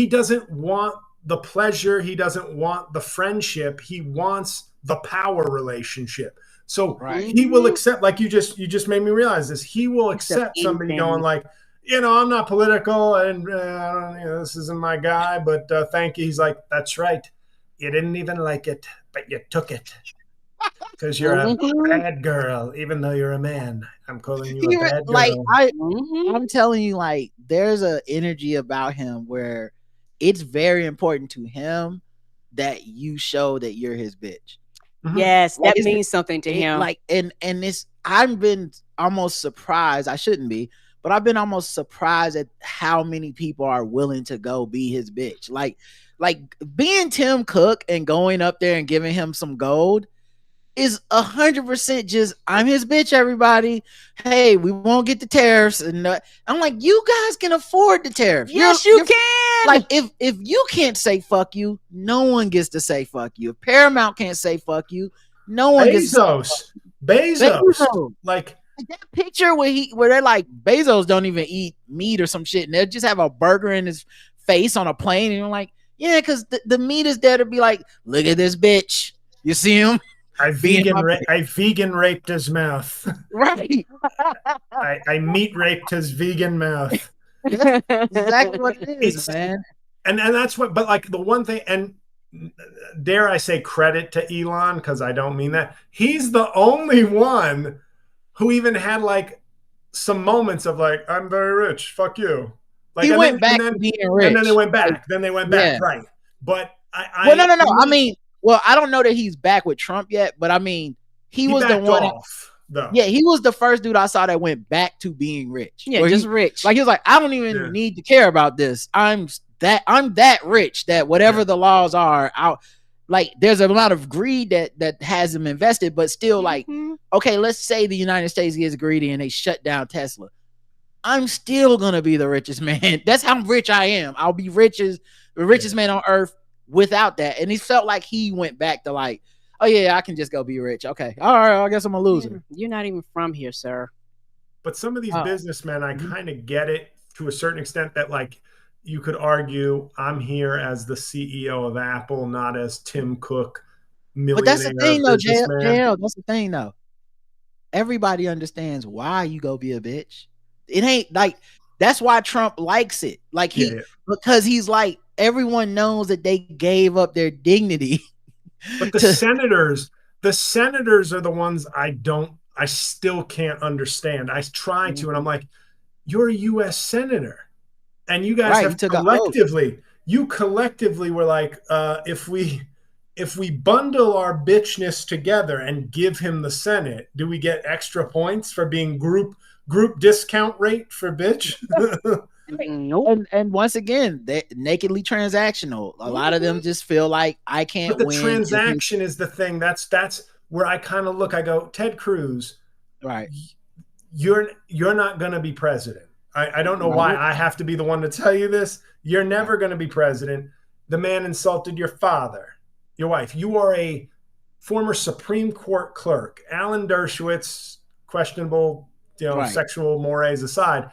doesn't want the pleasure, he doesn't want the friendship, he wants the power relationship. So he will accept, like you just made me realize this. He will accept somebody going like, I'm not political and this isn't my guy, but thank you. He's like, that's right. You didn't even like it, but you took it because you're a bad girl, even though you're a man. I'm calling you a bad girl. Like I'm telling you, like there's an energy about him where it's very important to him that you show that you're his bitch. Yes, that means something to him. Like, and this, I've been almost surprised. I shouldn't be, but I've been almost surprised at how many people are willing to go be his bitch. Like Like being Tim Cook and going up there and giving him some gold is 100% just I'm his bitch, everybody. Hey, we won't get the tariffs, and I'm like, you guys can afford the tariffs. Yes, you can. Like if you can't say fuck you, no one gets to say fuck you. If Paramount can't say fuck you, no one gets to say Bezos. Like that picture where they're like Bezos don't even eat meat or some shit, and they just have a burger in his face on a plane, and you're like, yeah, because the meat is there to be like, look at this bitch. You see him? I vegan raped his mouth. Right. I meat raped his vegan mouth. That's exactly what it is, man. And that's what, but like the one thing, and dare I say credit to Elon, because I don't mean that. He's the only one who even had like some moments of like, I'm very rich, fuck you. Like he went back to being rich. And then they went back. Right. But no. I mean, well, I don't know that he's back with Trump yet, but I mean, he was the one. Yeah, he was the first dude I saw that went back to being rich. Yeah, just rich. Like he was like, I don't even need to care about this. I'm that rich that whatever the laws are, like there's a lot of greed that has him invested, but still like, okay, let's say the United States gets greedy and they shut down Tesla. I'm still gonna be the richest man. That's how rich I am. I'll be the richest man on earth without that. And he felt like he went back to like, oh yeah, I can just go be rich. Okay, all right, I guess I'm a loser. You're not even from here, sir. But some of these businessmen, I kind of get it to a certain extent that like you could argue I'm here as the CEO of Apple, not as Tim Cook. But that's the thing though, JL. That's the thing though. Everybody understands why you go be a bitch. It ain't like that's why Trump likes it. Like because he's like everyone knows that they gave up their dignity. But the senators are the ones I still can't understand. I try to, and I'm like, you're a U.S. senator, and you guys have collectively were like, if we bundle our bitchness together and give him the Senate, do we get extra points for being group discount rate for bitch? Nope. And once again, they're nakedly transactional. A lot of them just feel like I can't win. But the transaction is the thing. That's where I kind of look. I go, Ted Cruz, right? You're not going to be president. I don't know why I have to be the one to tell you this. You're never going to be president. The man insulted your father, your wife. You are a former Supreme Court clerk. Alan Dershowitz, questionable, sexual mores aside,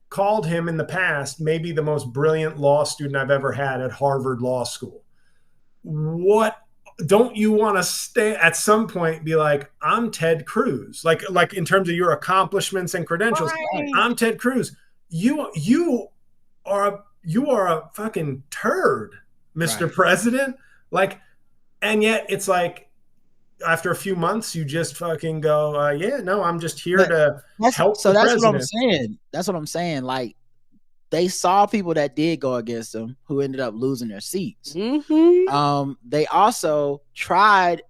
called him in the past maybe the most brilliant law student I've ever had at Harvard Law School. What don't you want to stay at some point be like, I'm Ted Cruz, like in terms of your accomplishments and credentials, I'm Ted Cruz. You are a fucking turd, Mr. President. Like, and yet it's like after a few months, you just fucking go, I'm just here to help. So that's what I'm saying. That's what I'm saying. Like, they saw people that did go against them who ended up losing their seats. They also tried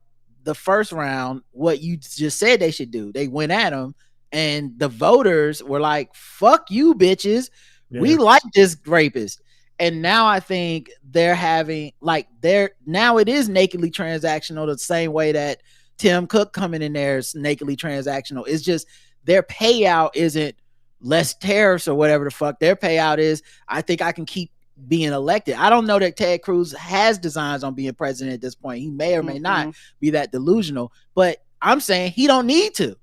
the first round what you just said they should do. They went at them, and the voters were like, "Fuck you, bitches. We like this rapist." And now I think they're having now it is nakedly transactional the same way that Tim Cook coming in there is nakedly transactional. It's just their payout isn't less tariffs or whatever the fuck. Their payout is, I think I can keep being elected. I don't know that Ted Cruz has designs on being president at this point. He may or may not be that delusional, but I'm saying he don't need to.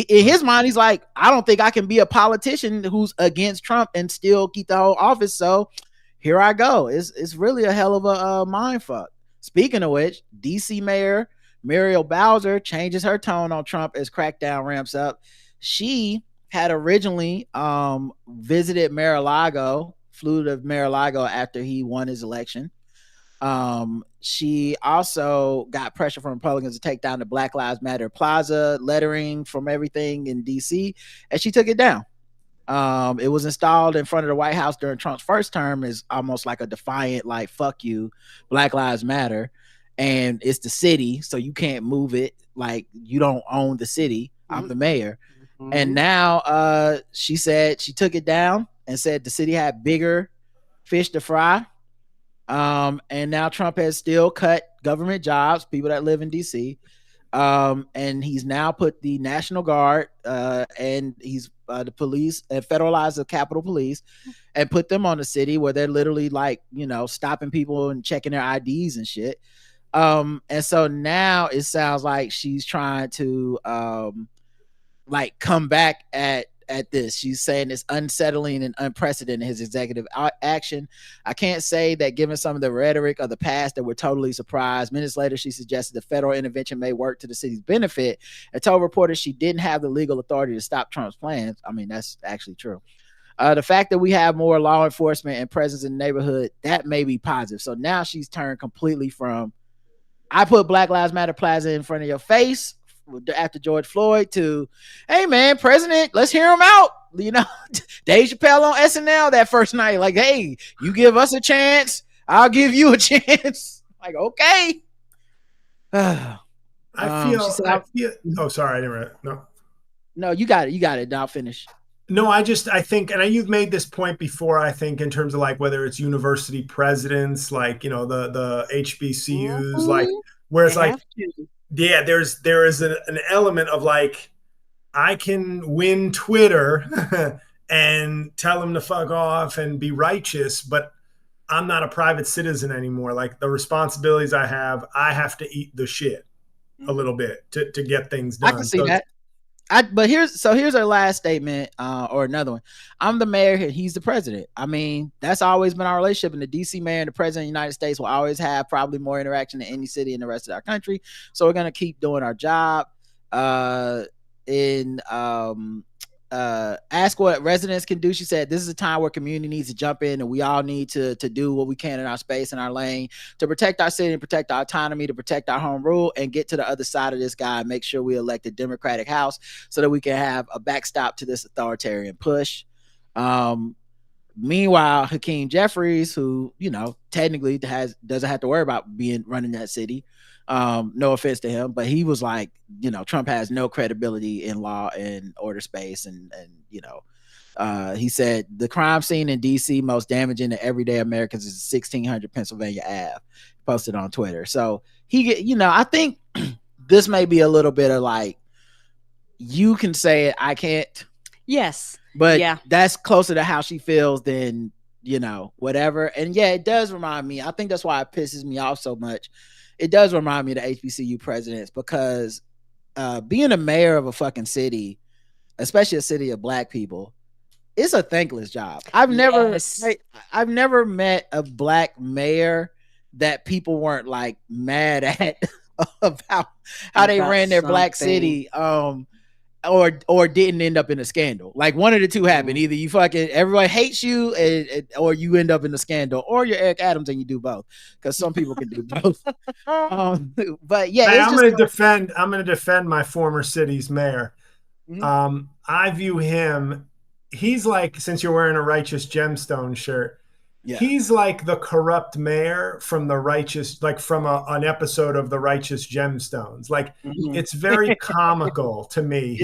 In his mind, he's like, I don't think I can be a politician who's against Trump and still keep the whole office. So here I go. It's really a hell of a mind fuck. Speaking of which, DC Mayor Muriel Bowser changes her tone on Trump as crackdown ramps up. She had originally visited Mar-a-Lago, flew to Mar-a-Lago after he won his election. She also got pressure from Republicans to take down the Black Lives Matter Plaza lettering from everything in DC, and she took it down. It was installed in front of the White House during Trump's first term as almost like a defiant, like, fuck you, Black Lives Matter. And it's the city, so you can't move it. Like, you don't own the city. I'm the mayor. And now she said she took it down and said the city had bigger fish to fry. And now Trump has still cut government jobs, people that live in DC. And he's now put the National Guard and he's the police and federalized the Capitol Police and put them on the city where they're literally like, stopping people and checking their IDs and shit. And so now it sounds like she's trying to come back at this. She's saying it's unsettling and unprecedented, his executive action. I can't say that given some of the rhetoric of the past that we're totally surprised. Minutes later, she suggested the federal intervention may work to the city's benefit and told reporters she didn't have the legal authority to stop Trump's plans. I mean, that's actually true. The fact that we have more law enforcement and presence in the neighborhood, that may be positive. So now she's turned completely from, I put Black Lives Matter Plaza in front of your face after George Floyd to, hey man, president, let's hear him out. Dave Chappelle on SNL that first night, like, hey, you give us a chance, I'll give you a chance. Like, okay. I feel. Oh, sorry, I didn't. No, you got it. I'll finish. No, I think, and you've made this point before, I think, in terms of like whether it's university presidents, like, the HBCUs, like, where it's like, yeah, there is an element of like, I can win Twitter and tell them to fuck off and be righteous, but I'm not a private citizen anymore. Like, the responsibilities I have to eat the shit a little bit to get things done. I can see that. But here's our last statement, or another one. I'm the mayor, he's the president. I mean, that's always been our relationship, and the DC mayor and the president of the United States will always have probably more interaction than any city in the rest of our country. So we're gonna keep doing our job. Ask what residents can do. She said, this is a time where community needs to jump in, and we all need to do what we can in our space and our lane to protect our city and protect our autonomy, to protect our home rule, and get to the other side of this guy and make sure we elect a Democratic House so that we can have a backstop to this authoritarian push. Meanwhile, Hakeem Jeffries, who, technically doesn't have to worry about running that city. No offense to him, but he was like, Trump has no credibility in law and order space. And he said the crime scene in DC most damaging to everyday Americans is 1600 Pennsylvania Ave, posted on Twitter. So I think this may be a little bit of like, you can say it, I can't. Yes. But yeah, that's closer to how she feels than, whatever. And yeah, it does remind me. I think that's why it pisses me off so much. It does remind me of the HBCU presidents, because being a mayor of a fucking city, especially a city of Black people, it's a thankless job. I've never met a Black mayor that people weren't like mad at about how they ran their Black city. Or didn't end up in a scandal. Like, one of the two happened. Either you fucking, everybody hates you, or you end up in a scandal, or you're Eric Adams and you do both, because some people can do both. But yeah, hey, I'm going to defend my former city's mayor. Mm-hmm. I view him, he's like, since you're wearing a Righteous Gemstone shirt, yeah, he's like the corrupt mayor from the Righteous, like from an episode of the Righteous Gemstones. Like, it's very comical to me.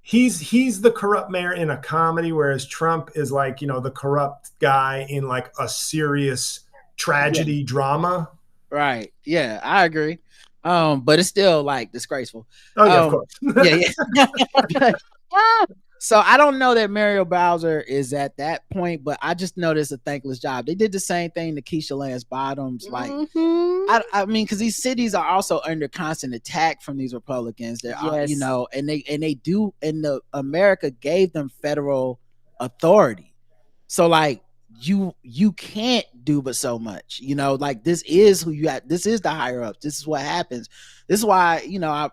He's the corrupt mayor in a comedy, whereas Trump is like, the corrupt guy in like a serious tragedy drama. Right. Yeah, I agree. But it's still like disgraceful. Oh yeah, of course. Yeah. So I don't know that Muriel Bowser is at that point, but I just know it's a thankless job. They did the same thing to Keisha Lance Bottoms. Like, I mean, because these cities are also under constant attack from these Republicans. They're, and they do, and America gave them federal authority. So like, you can't do but so much. Like, this is who you got. This is the higher ups. This is what happens. This is why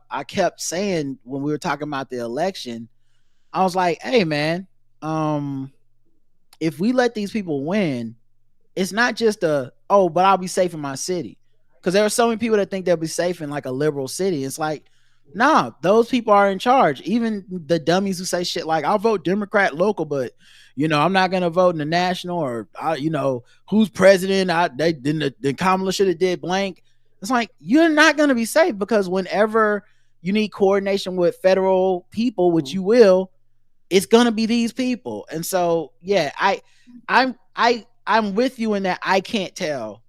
I kept saying when we were talking about the election, I was like, hey man, if we let these people win, it's not just but I'll be safe in my city. Because there are so many people that think they'll be safe in like a liberal city. It's like, nah, those people are in charge. Even the dummies who say shit like, I'll vote Democrat local, but I'm not gonna vote in the national, or who's president? Then Kamala should have did blank. It's like, you're not gonna be safe, because whenever you need coordination with federal people, which you will, it's gonna be these people. And so yeah, I'm with you in that I can't tell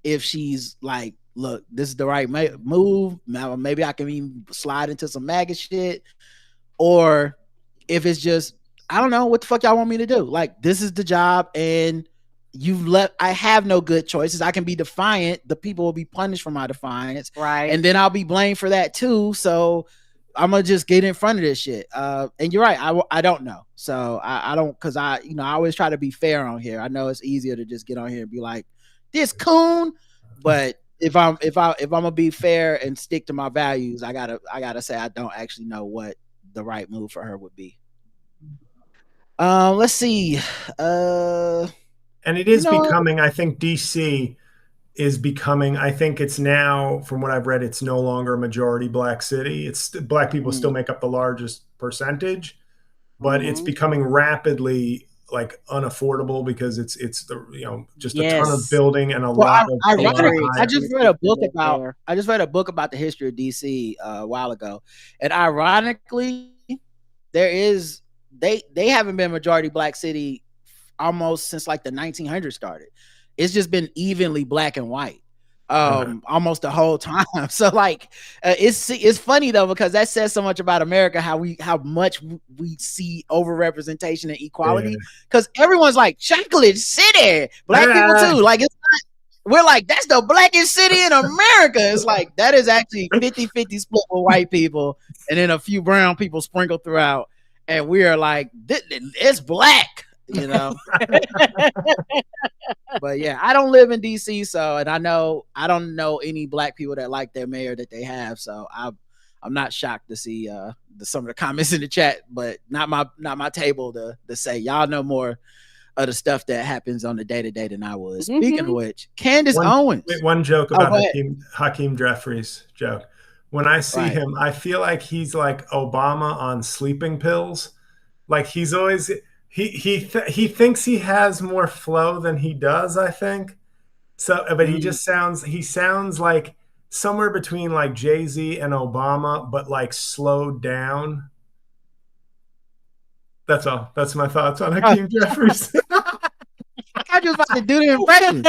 if she's like, look, this is the right move. Now maybe I can even slide into some MAGA shit, or if it's just, I don't know what the fuck y'all want me to do. Like, this is the job, and I have no good choices. I can be defiant. The people will be punished for my defiance, right? And then I'll be blamed for that too. So I'm gonna just get in front of this shit. And you're right. I don't know. So I don't, because I always try to be fair on here. I know it's easier to just get on here and be like, this coon, but if I'm gonna be fair and stick to my values, I gotta say I don't actually know what the right move for her would be. Let's see. And it is becoming, I think DC is becoming, I think it's now, from what I've read, it's no longer a majority black city. It's black people still make up the largest percentage, but it's becoming rapidly like unaffordable because it's the, just a ton of building and a lot of. I just read a book about the history of DC a while ago, and ironically, they haven't been a majority black city almost since like the 1900s started. It's just been evenly black and white almost the whole time. So like it's funny though, because that says so much about America, how much we see overrepresentation and equality, because everyone's like chocolate city, black people too, like it's not, we're like, that's the blackest city in America. It's like, that is actually 50-50 split with white people and then a few brown people sprinkled throughout, and we are like, it's black, But yeah, I don't live in DC, so, and I don't know any black people that like their mayor that they have, so I'm not shocked to see some of the comments in the chat, but not my table to say y'all know more of the stuff that happens on the day-to-day than I was. Speaking of which, Candace Owens. One joke about Hakeem Jeffries joke. When I see him, I feel like he's like Obama on sleeping pills. Like he's always he thinks he has more flow than he does, I think. So, but he sounds like somewhere between like Jay-Z and Obama, but like slowed down. That's all. That's my thoughts on Hakeem Jeffries. I was about to do the impression.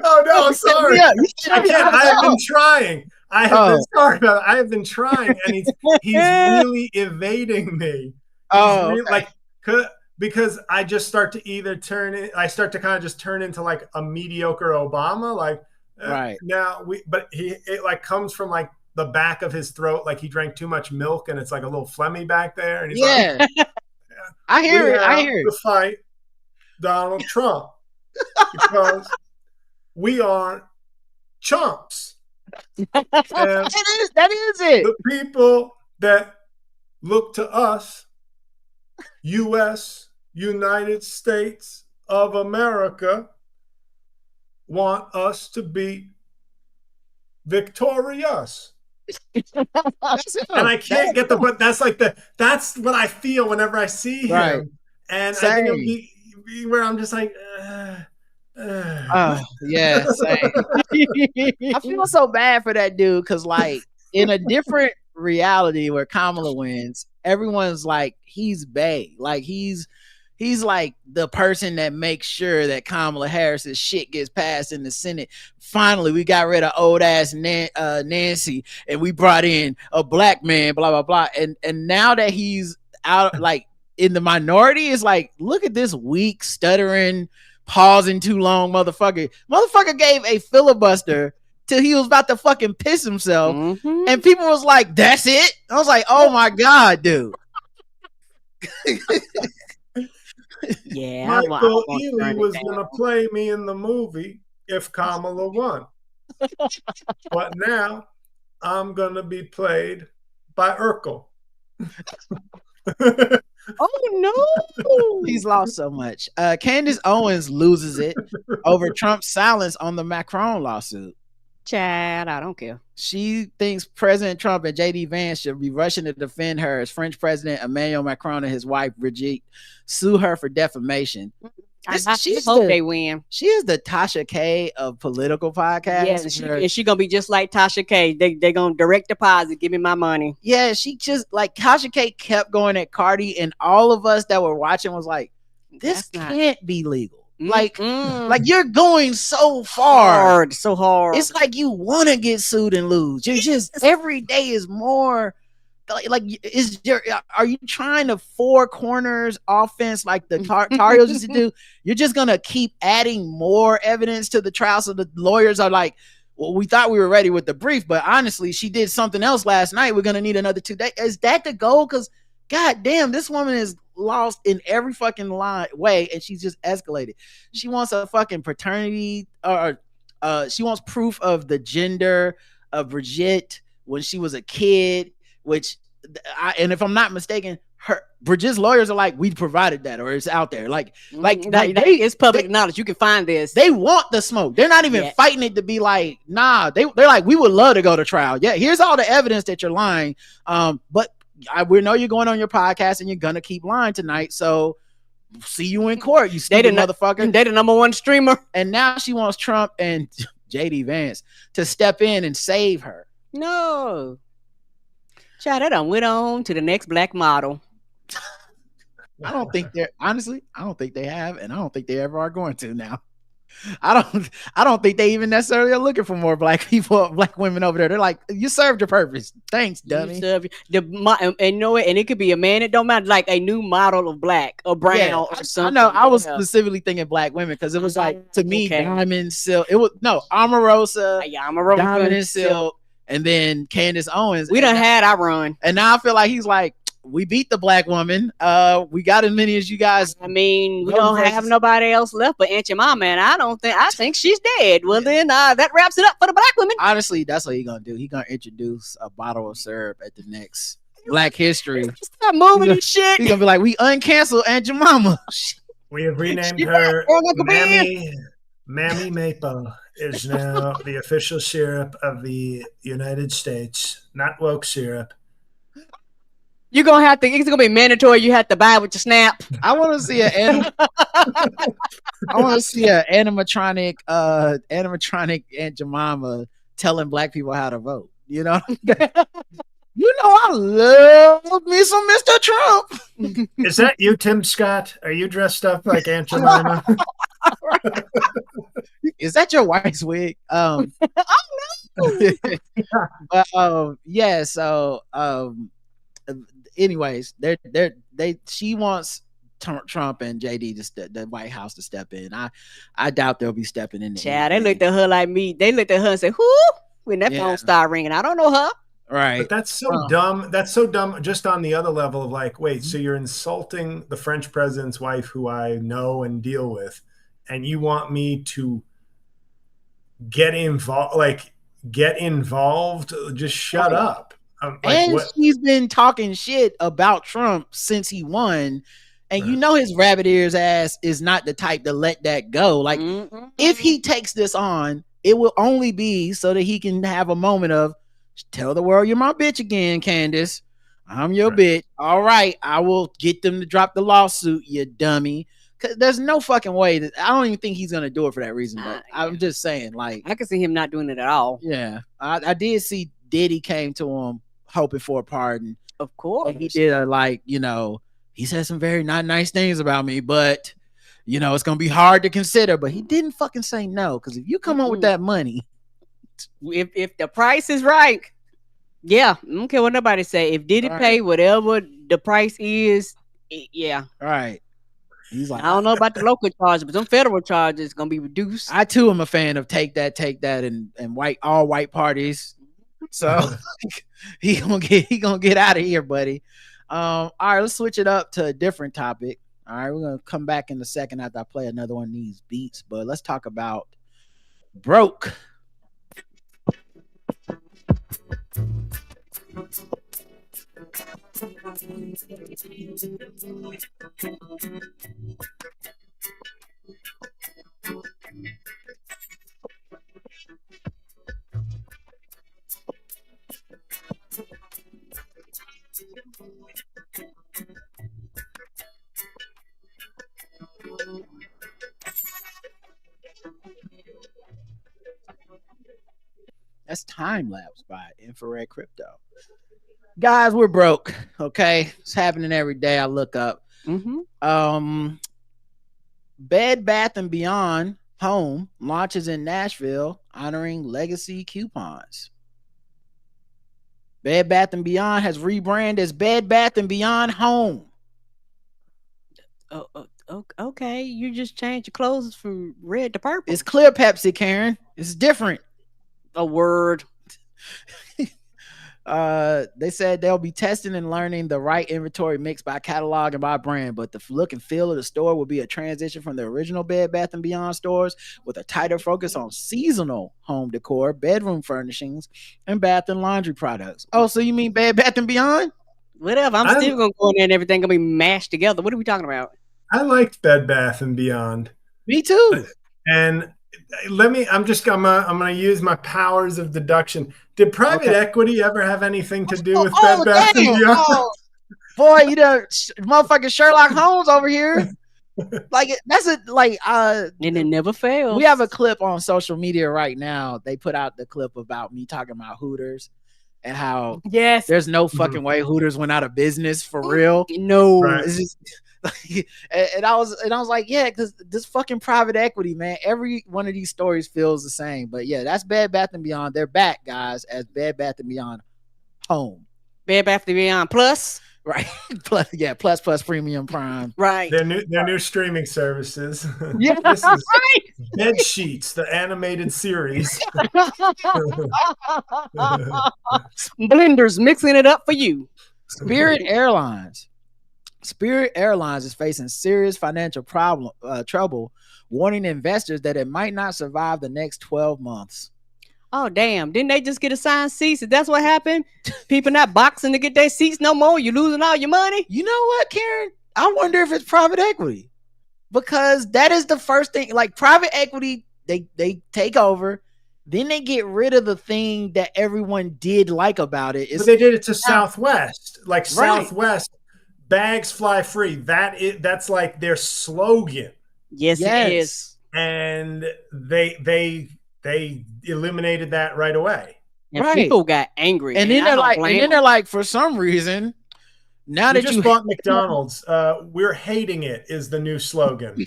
Oh no, sorry. I have been trying. I have been trying, and he's really evading me. Because I just start to either kind of just turn into like a mediocre Obama, like it like comes from like the back of his throat, like he drank too much milk and it's like a little phlegmy back there, and he's like, I hear it. To fight Donald Trump because we aren't chumps. That is it. The people that look to us, U.S. United States of America, want us to be victorious. And I can't get but that's what I feel whenever I see him. And I think it'll be where I'm just like, yeah, same. I feel so bad for that dude, because like in a different reality where Kamala wins, everyone's like, he's bae, like he's like the person that makes sure that Kamala Harris's shit gets passed in the Senate. Finally, we got rid of old ass Nancy, and we brought in a black man, blah blah blah. And now that he's out, like in the minority, it's like, look at this weak, stuttering, pausing too long motherfucker. Motherfucker gave a filibuster till he was about to fucking piss himself, and people was like, that's it. I was like, oh my god, dude. Yeah, Michael Ealy was gonna play me in the movie if Kamala won, but now I'm gonna be played by Urkel. Oh no, he's lost so much. Candace Owens loses it over Trump's silence on the Macron lawsuit. Chad, I don't care. She thinks President Trump and J.D. Vance should be rushing to defend her as French President Emmanuel Macron and his wife Brigitte sue her for defamation. I hope they win. She is the Tasha K of political podcasts. Yeah, she gonna be just like Tasha K. They gonna direct deposit, give me my money. Yeah, she just like Tasha K kept going at Cardi, and all of us that were watching was like, this can't be legal. Like you're going so far, so hard. It's like you want to get sued and lose. You're just every day is more. Like are you trying to four corners offense like the Tar Heels used to do? You're just gonna keep adding more evidence to the trial, so the lawyers are like, well, we thought we were ready with the brief, but honestly, she did something else last night. We're gonna need another 2 days. Is that the goal? Because god damn, this woman is lost in every fucking way, and she's just escalated. She wants a fucking paternity, or she wants proof of the gender of Brigitte when she was a kid. Which, and if I'm not mistaken, Bridget's lawyers are like, we provided that, or it's out there. It's public knowledge. You can find this. They want the smoke. They're not even fighting it to be like, nah. They're like, we would love to go to trial. Yeah, here's all the evidence that you're lying. But we know you're going on your podcast and you're gonna keep lying tonight. So see you in court, you stupid motherfucker. They the number one streamer. And now she wants Trump and JD Vance to step in and save her. No. Child, they done went on to the next black model. I don't think they have, and I don't think they ever are going to now. I don't think they even necessarily are looking for more black people, black women over there. They're like, you served your purpose. Thanks, dummy. And it could be a man. It don't matter. Like a new model of black or brown or something. I know. I was specifically thinking black women because it was like, to me, Diamond Silk. It was Omarosa, Diamond and Silk, and then Candace Owens. We done had our run, and now I feel like he's like, we beat the black woman. We got as many as you guys. I mean, we don't have nobody else left but Aunt Jemima, and I think she's dead. Well, then that wraps it up for the black women. Honestly, that's what he's gonna do. He's gonna introduce a bottle of syrup at the next Black History. Stop moving and shit. He's gonna be like, we uncancel Aunt Jemima. We have renamed her Mammy Maple is now the official syrup of the United States, not woke syrup. You're gonna have to. It's gonna be mandatory. You have to buy it with your snap. I want to see an animatronic Aunt Jemima telling black people how to vote. You know, I love me some Mr. Trump. Is that you, Tim Scott? Are you dressed up like Aunt Jemima? Is that your wife's wig? Oh no. But yeah. So anyways, she wants Trump and JD the White House to step in. I doubt they'll be stepping in. Chad, they looked at her like me. They looked at her and said, "Who?" When that phone started ringing, I don't know her. Right. But that's so dumb. That's so dumb. Just on the other level of like, wait, so you're insulting the French president's wife, who I know and deal with, and you want me to get involved? Like, get involved? Just shut up. She's been talking shit about Trump since he won, and you know his rabbit ears ass is not the type to let that go. Like, if he takes this on, it will only be so that he can have a moment of, tell the world you're my bitch again, Candace. I'm your bitch. All right, I will get them to drop the lawsuit, you dummy. Cause there's no fucking way that I don't even think he's gonna do it for that reason. But I'm just saying, like, I can see him not doing it at all. Yeah, I did see Diddy came to him hoping for a pardon. Of course. And he did he said some very not nice things about me, but it's gonna be hard to consider. But he didn't fucking say no, because if you come up with that money, if the price is right, I don't care what nobody say. If Diddy pay whatever the price is, all right. He's like, I don't know about the local charges, but some federal charges gonna be reduced. I too am a fan of take that, and all white parties. So he gonna get out of here, buddy. All right, let's switch it up to a different topic. All right, we're gonna come back in a second after I play another one of these beats, but let's talk about broke. That's Time Lapse by Infrared Crypto. Guys, we're broke. Okay, it's happening every day. I look up. Bed Bath & Beyond Home launches in Nashville honoring legacy coupons. Bed Bath & Beyond has rebranded as Bed Bath & Beyond Home. Okay, you just changed your clothes from red to purple. It's clear Pepsi, Karen. It's different. A word. They said they'll be testing and learning the right inventory mix by catalog and by brand, but the look and feel of the store will be a transition from the original Bed Bath & Beyond stores with a tighter focus on seasonal home decor, bedroom furnishings, and bath and laundry products. Oh, so you mean Bed Bath & Beyond? Whatever. I'm still going to go in there and everything going to be mashed together. What are we talking about? I liked Bed Bath & Beyond. Me too. And I'm gonna use my powers of deduction. Did private equity ever have anything to do with Bed Bath & Beyond? Oh, boy, you know, motherfucking Sherlock Holmes over here. Like that's a like and it never fails. We have a clip on social media right now. They put out the clip about me talking about Hooters and how there's no fucking way Hooters went out of business for real. No, it's just and I was like, yeah, because this fucking private equity, man, every one of these stories feels the same. But yeah, that's Bed Bath & Beyond. They're back, guys, as Bed Bath & Beyond Home. Bed Bath & Beyond Plus. Right. Plus Premium Prime. Right. Their new streaming services. Yeah. This is Bed Sheets, the animated series. Blenders mixing it up for you. Spirit Airlines is facing serious financial trouble, warning investors that it might not survive the next 12 months. Oh, damn. Didn't they just get assigned seats? If that's what happened, people not boxing to get their seats no more. You're losing all your money. You know what, Karen? I wonder if it's private equity, because that is the first thing. Like private equity, they take over, then they get rid of the thing that everyone did like about it. But they did it to Southwest. Like Southwest, bags fly free. That's like their slogan. Yes, it is. And they eliminated that right away. And people got angry. And then they're like, for some reason, now that you bought McDonald's, we're hating it is the new slogan.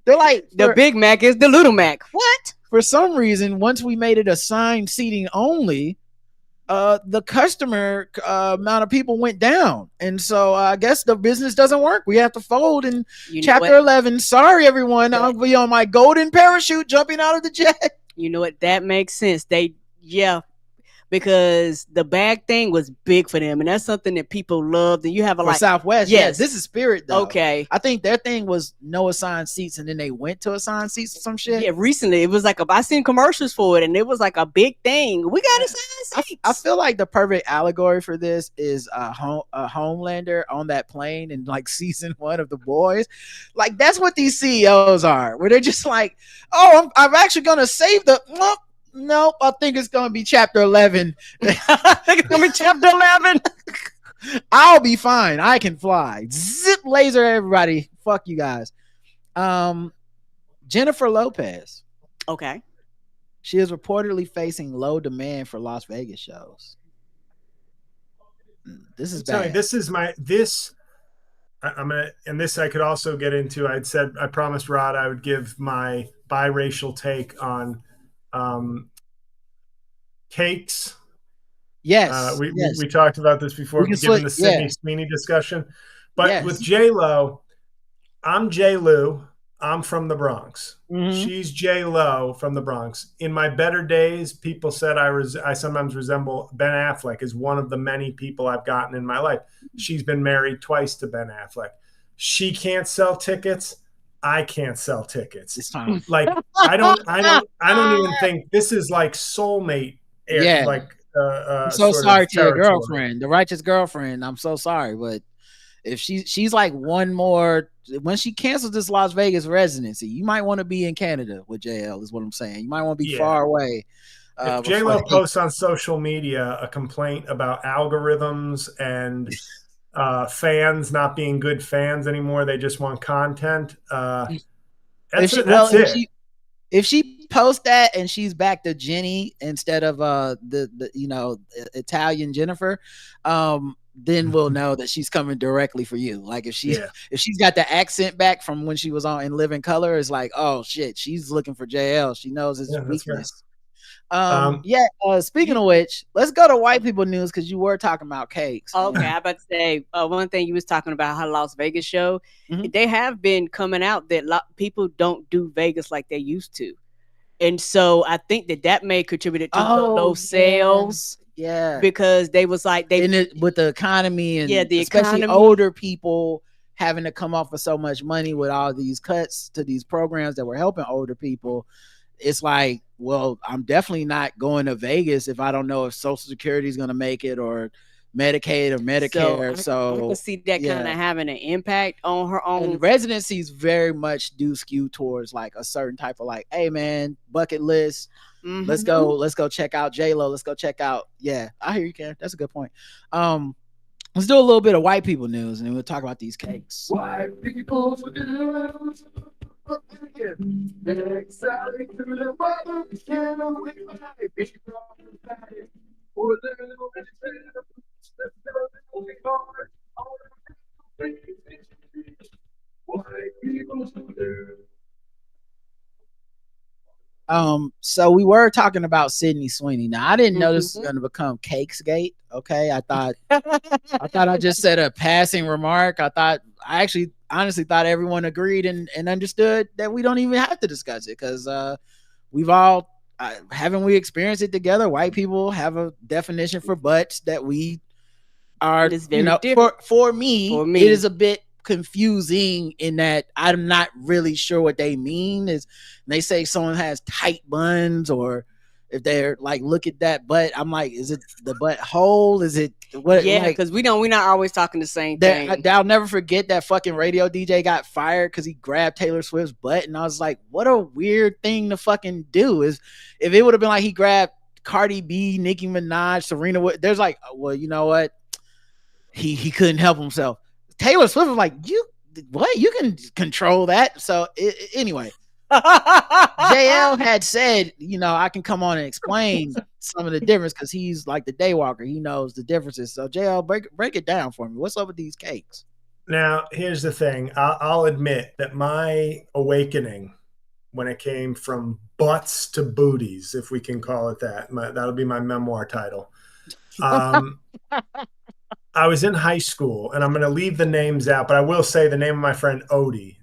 They're like, the Big Mac is the Little Mac. What? For some reason, once we made it assigned seating only, the customer amount of people went down, and so I guess the business doesn't work. We have to fold in chapter 11. Sorry, everyone. I'll be on my golden parachute jumping out of the jet. You know what? That makes sense. Because the bag thing was big for them, and that's something that people loved. And you have a Southwest. Yes, this is Spirit though. Okay, I think their thing was no assigned seats, and then they went to assigned seats or some shit. Yeah, recently it was like I seen commercials for it, and it was like a big thing. We got assigned seats. I feel like the perfect allegory for this is a Homelander on that plane in like season 1 of The Boys. Like that's what these CEOs are, where they're just like, oh, I'm actually gonna save the. Nope, I think it's going to be chapter 11. I think it's going to be chapter 11. I'll be fine. I can fly. Zip laser everybody. Fuck you guys. Jennifer Lopez. Okay. She is reportedly facing low demand for Las Vegas shows. This is bad. I'm going to, and this I could also get into. I promised Rod I would give my biracial take on cakes. Yes, we talked about this before, given the Sydney Sweeney discussion. But with J-Lo, I'm J-Lou. I'm from the Bronx. Mm-hmm. She's J-Lo from the Bronx. In my better days, people said I sometimes resemble Ben Affleck as one of the many people I've gotten in my life. She's been married twice to Ben Affleck. She can't sell tickets. I can't sell tickets. It's time. Like I don't even think this is like soulmate. Like I'm so sorry to your girlfriend, the righteous girlfriend. I'm so sorry, but if she's like one more, when she cancels this Las Vegas residency, you might want to be in Canada with JL. Is what I'm saying. You might want to be far away. If J-Lo posts on social media a complaint about algorithms and fans not being good fans anymore, they just want content. That's it. If she posts that and she's back to Jenny instead of the Italian Jennifer, then we'll know that she's coming directly for you. Like if she's got the accent back from when she was on In Living Color, it's like, oh shit, she's looking for JL. She knows his weakness. Speaking of which, let's go to white people news because you were talking about cakes. Okay, I about to say one thing you was talking about how Las Vegas show. They have been coming out that people don't do Vegas like they used to, and so I think that may contribute to those sales. Yeah, because they was like with the economy and the especially older people having to come off of so much money with all these cuts to these programs that were helping older people. It's like, well, I'm definitely not going to Vegas if I don't know if Social Security is going to make it or Medicaid or Medicare. So I can see that kind of having an impact on her own. And residencies very much do skew towards like a certain type of like, hey man, bucket list. Let's go check out J-Lo. Let's go check out. Yeah, I hear you, Karen. That's a good point. Let's do a little bit of white people news and then we'll talk about these cakes. White people news. So we were talking about Sydney Sweeney. Now I didn't know this was going to become Cakesgate. Okay, I thought I just said a passing remark. I actually honestly thought everyone agreed and understood that we don't even have to discuss it because we've all haven't we experienced it together. White people have a definition for butts that we are, for me, it is a bit confusing in that I'm not really sure what they mean. Is they say someone has tight buns, or if they're like, look at that butt, I'm like, is it the butt hole? Is it what? Yeah, because we're not always talking the same thing. I'll never forget that fucking radio DJ got fired because he grabbed Taylor Swift's butt, and I was like, what a weird thing to fucking do. Is if it would have been like he grabbed Cardi B, Nicki Minaj, Serena, there's like, well, you know what? He couldn't help himself. Taylor Swift was like, you can control that. So anyway, JL had said, I can come on and explain some of the difference because he's like the day walker. He knows the differences. So JL, break it down for me. What's up with these cakes? Now, here's the thing. I'll admit that my awakening when it came from butts to booties, if we can call it that, that'll be my memoir title. I was in high school, and I'm going to leave the names out, but I will say the name of my friend Oates,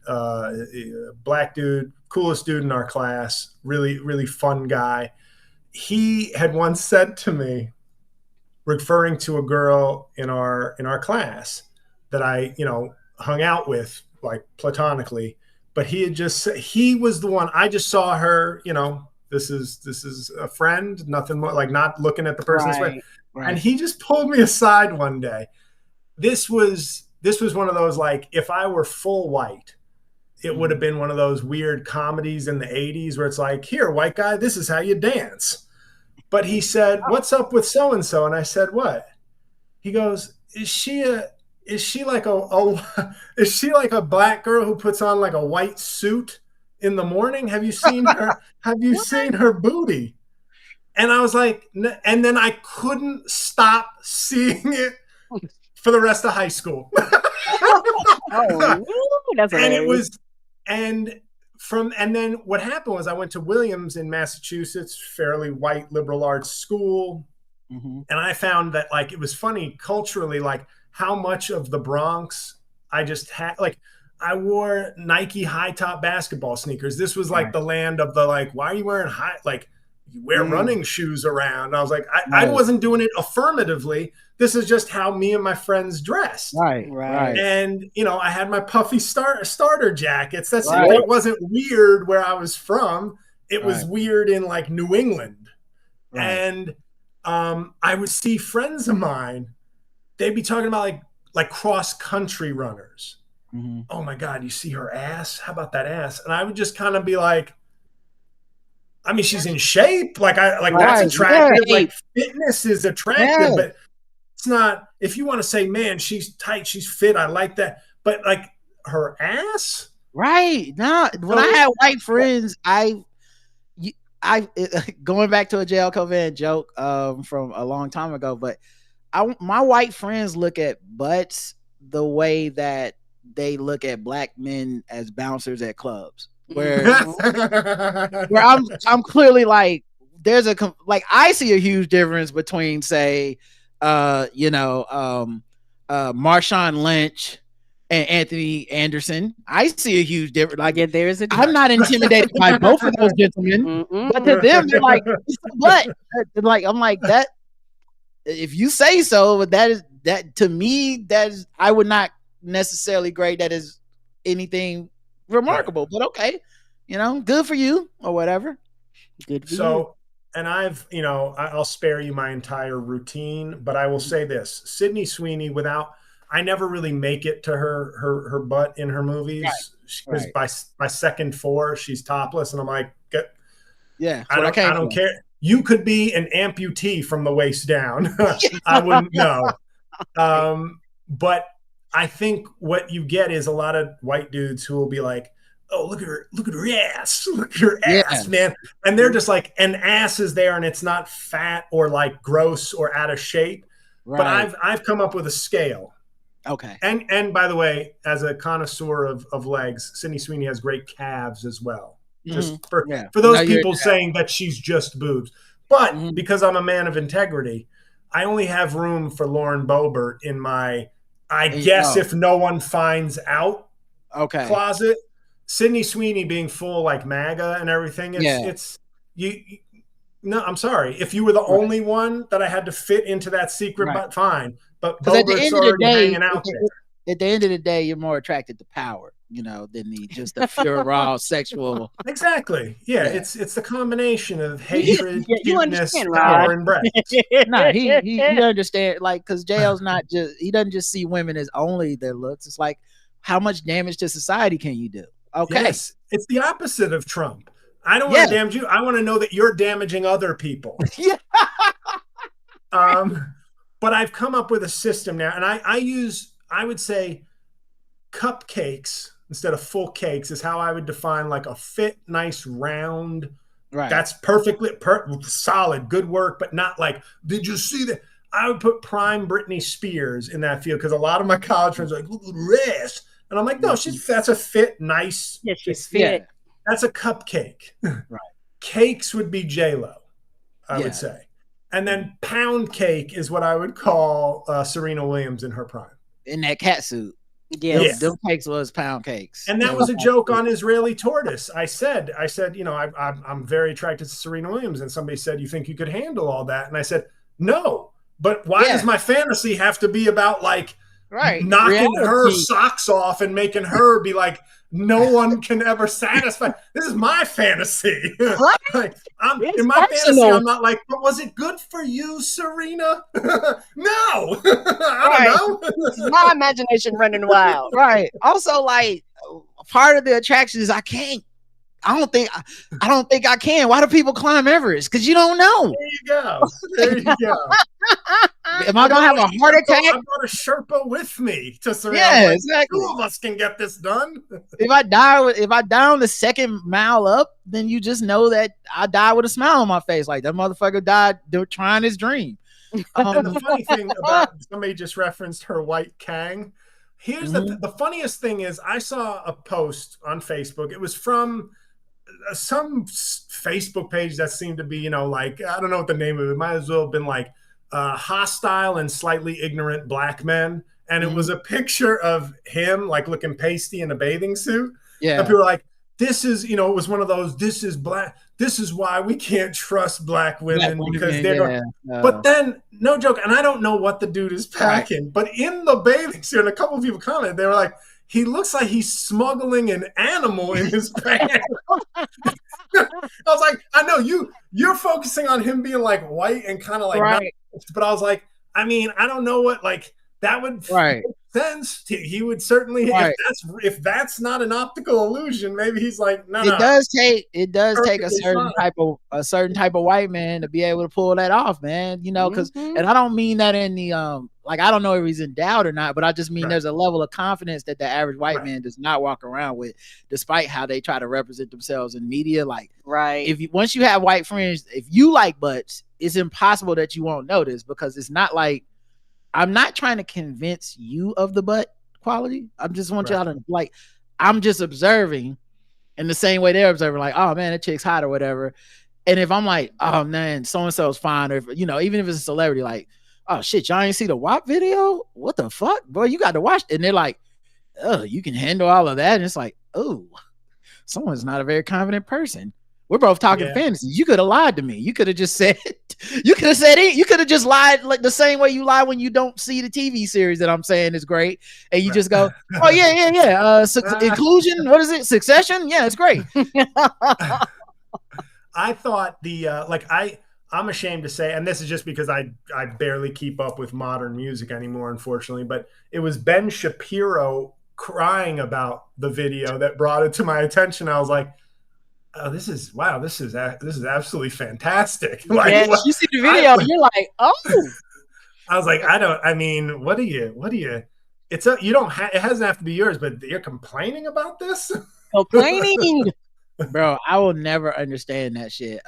black dude, coolest dude in our class, really, really fun guy. He had once said to me, referring to a girl in our class that I, hung out with like platonically, but he was the one. I just saw her, this is a friend, nothing more, like not looking at the person's way. Right. And he just pulled me aside one day. This was one of those, like, if I were full white, it would have been one of those weird comedies in the 80s where it's like, here, white guy, this is how you dance. But he said, what's up with so-and-so? And I said, what? He goes, is she like a black girl who puts on like a white suit in the morning? Have you seen her? Have you seen her booty? And I was like, and then I couldn't stop seeing it for the rest of high school. That's and it was, and then what happened was I went to Williams in Massachusetts, fairly white liberal arts school. And I found that like, it was funny culturally, like how much of the Bronx I just had, like I wore Nike high top basketball sneakers. This was like the land of the, like, why are you wearing high, like, you wear running shoes around. I was like, I wasn't doing it affirmatively. This is just how me and my friends dressed. Right. And, I had my puffy starter jackets. That's it. It wasn't weird where I was from. It was weird in like New England. And I would see friends of mine, they'd be talking about like cross country runners. Oh my God, you see her ass? How about that ass? And I would just kind of be like, I mean, she's in shape. That's attractive. Yeah. Like fitness is attractive, but it's not. If you want to say, man, she's tight, she's fit, I like that. But like her ass, right? No, when I had white friends, I going back to a L Cauvin joke from a long time ago, but my white friends look at butts the way that they look at black men as bouncers at clubs, where I'm clearly like, there's like, I see a huge difference between, say, Marshawn Lynch and Anthony Anderson. I see a huge difference. Like, there is I'm not intimidated by both of those gentlemen, but to them, they're like, what? Like, I'm like, that, if you say so, but that to me, I would not necessarily grade that as anything remarkable, but okay, good for you or whatever. Good for you. And I'll spare you my entire routine, but I will say this: Sydney Sweeney, I never really make it to her butt in her movies, because by second 4 she's topless, and I'm like, I don't care. You could be an amputee from the waist down. I wouldn't know. But I think what you get is a lot of white dudes who will be like, oh, look at her ass. Look at her ass, man. And they're just like, an ass is there, and it's not fat or like gross or out of shape. Right. But I've come up with a scale. Okay. And by the way, as a connoisseur of legs, Sydney Sweeney has great calves as well. Just for those people saying that she's just boobs. But because I'm a man of integrity, I only have room for Lauren Boebert in my, if no one finds out, closet. Sydney Sweeney being full like MAGA and everything, no, I'm sorry. If you were the only one that I had to fit into that secret, but fine. But Boebert's already hanging out there. At the end of the day, you're more attracted to power, than just the pure raw sexual. Exactly. Yeah. It's the combination of hatred, cuteness, power, and breath. No, he understands, like, because JL's not just, he doesn't just see women as only their looks. It's like, how much damage to society can you do? Okay. Yes, it's the opposite of Trump. I don't want to damage you. I want to know that you're damaging other people. But I've come up with a system now, and I would say cupcakes instead of full cakes is how I would define like a fit, nice, round. Right. That's perfectly solid, good work, but not like, did you see that? I would put prime Britney Spears in that field, because a lot of my college friends are like, look at this. And I'm like, no, that's a fit, nice. Yeah, she's fit. That's a cupcake. Right. Cakes would be J-Lo, I would say. And then pound cake is what I would call Serena Williams in her prime. In that cat suit. Them cakes was pound cakes. And that was a joke on Israeli Tortoise. I said, I'm very attracted to Serena Williams. And somebody said, you think you could handle all that? And I said, no. But why does my fantasy have to be about like knocking her socks off and making her be like, no one can ever satisfy? This is my fantasy. Like, in my fantasy, I'm not like, but was it good for you, Serena? No. I don't know. This is my imagination running wild. Right. Also, like, part of the attraction is I don't think I can. Why do people climb Everest? Because you don't know. There you go. Am I gonna have a heart attack? I brought a Sherpa with me to surround. Yeah, exactly. 2 of us can get this done. If I die on the second mile up, then you just know that I die with a smile on my face. Like, that motherfucker died trying his dream. The funny thing about, somebody just referenced her white Kang. Here's the funniest thing is, I saw a post on Facebook. It was from some Facebook page that seemed to be, like, I don't know what the name of it might as well have been, like, hostile and slightly ignorant black men. And it was a picture of him, like, looking pasty in a bathing suit. Yeah. And people were like, this is, it was one of those, this is black. This is why we can't trust black women, because they're going. But then, no joke, and I don't know what the dude is packing, but in the bathing suit, and a couple of people commented, they were like, he looks like he's smuggling an animal in his pants. I was like, I know you're focusing on him being like white and kind of like, not, but I was like, I mean, I don't know what, like, that would make sense. He would certainly, if that's not an optical illusion, maybe he's like, no. It does take a certain type of white man to be able to pull that off, man. Because, and I don't mean that in the like, I don't know if he's in doubt or not, but I just mean there's a level of confidence that the average white man does not walk around with, despite how they try to represent themselves in media. Like, once you have white friends, if you like butts, it's impossible that you won't notice, because it's not like I'm not trying to convince you of the butt quality. I just want y'all to like, I'm just observing in the same way they're observing, like, oh man, that chick's hot or whatever. And if I'm like, oh man, so-and-so's fine, or if, you know, even if it's a celebrity, like, oh shit, y'all ain't see the WAP video? What the fuck? Boy, you got to watch it. And they're like, oh, you can handle all of that. And it's like, oh, someone's not a very confident person. We're both talking fantasies. You could have lied to me. You could have just said, you could have said it. You could have just lied like the same way you lie when you don't see the TV series that I'm saying is great. And you just go, oh yeah. Inclusion. What is it? Succession. Yeah, it's great. I thought I'm ashamed to say, and this is just because I barely keep up with modern music anymore, unfortunately, but it was Ben Shapiro crying about the video that brought it to my attention. I was like, oh, this is absolutely fantastic. Like, yeah, you see the video, you're like, oh. I was like, what do you? It doesn't have to be yours, but you're complaining about this? Complaining. Bro, I will never understand that shit.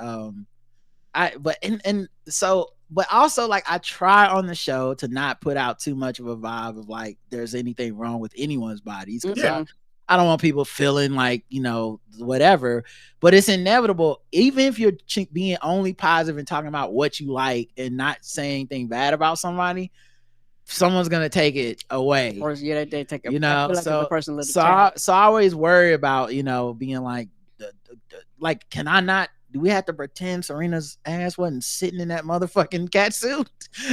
But also like I try on the show to not put out too much of a vibe of like there's anything wrong with anyone's bodies. I don't want people feeling like, you know, whatever, but it's inevitable. Even if you're being only positive and talking about what you like and not saying anything bad about somebody, someone's going to take it away. Or they take it, you know, like so I always worry about, you know, being like, can I not, do we have to pretend Serena's ass wasn't sitting in that motherfucking cat suit?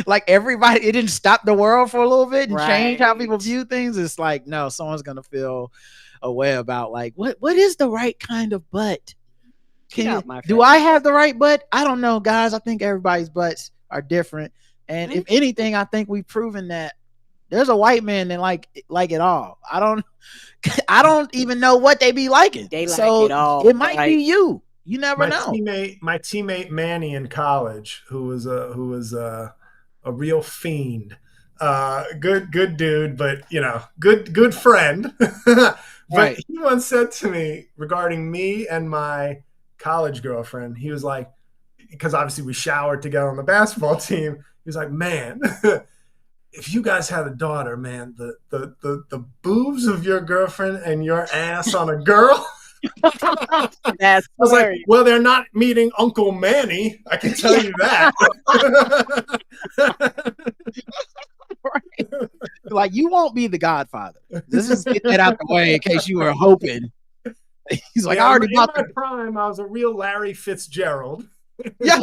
Like everybody, it didn't stop the world for a little bit and change how people view things. It's like, no, someone's going to feel a way about like, what is the right kind of butt? Do I have the right butt? I don't know, guys. I think everybody's butts are different. And if anything, I think we've proven that there's a white man that like it all. I don't even know what they be liking. They like it all. It might be you. You never know. My teammate Manny in college, who was a real fiend, good dude, but you know, good friend. But he once said to me regarding me and my college girlfriend, he was like, because obviously we showered together on the basketball team. He was like, man, if you guys had a daughter, man, the boobs of your girlfriend and your ass on a girl. That's I was like, well, they're not meeting Uncle Manny. I can tell you that. Like, you won't be the godfather. Let's just get that out the way in case you were hoping. He's like, I already bought my prime. I was a real Larry Fitzgerald. Yeah.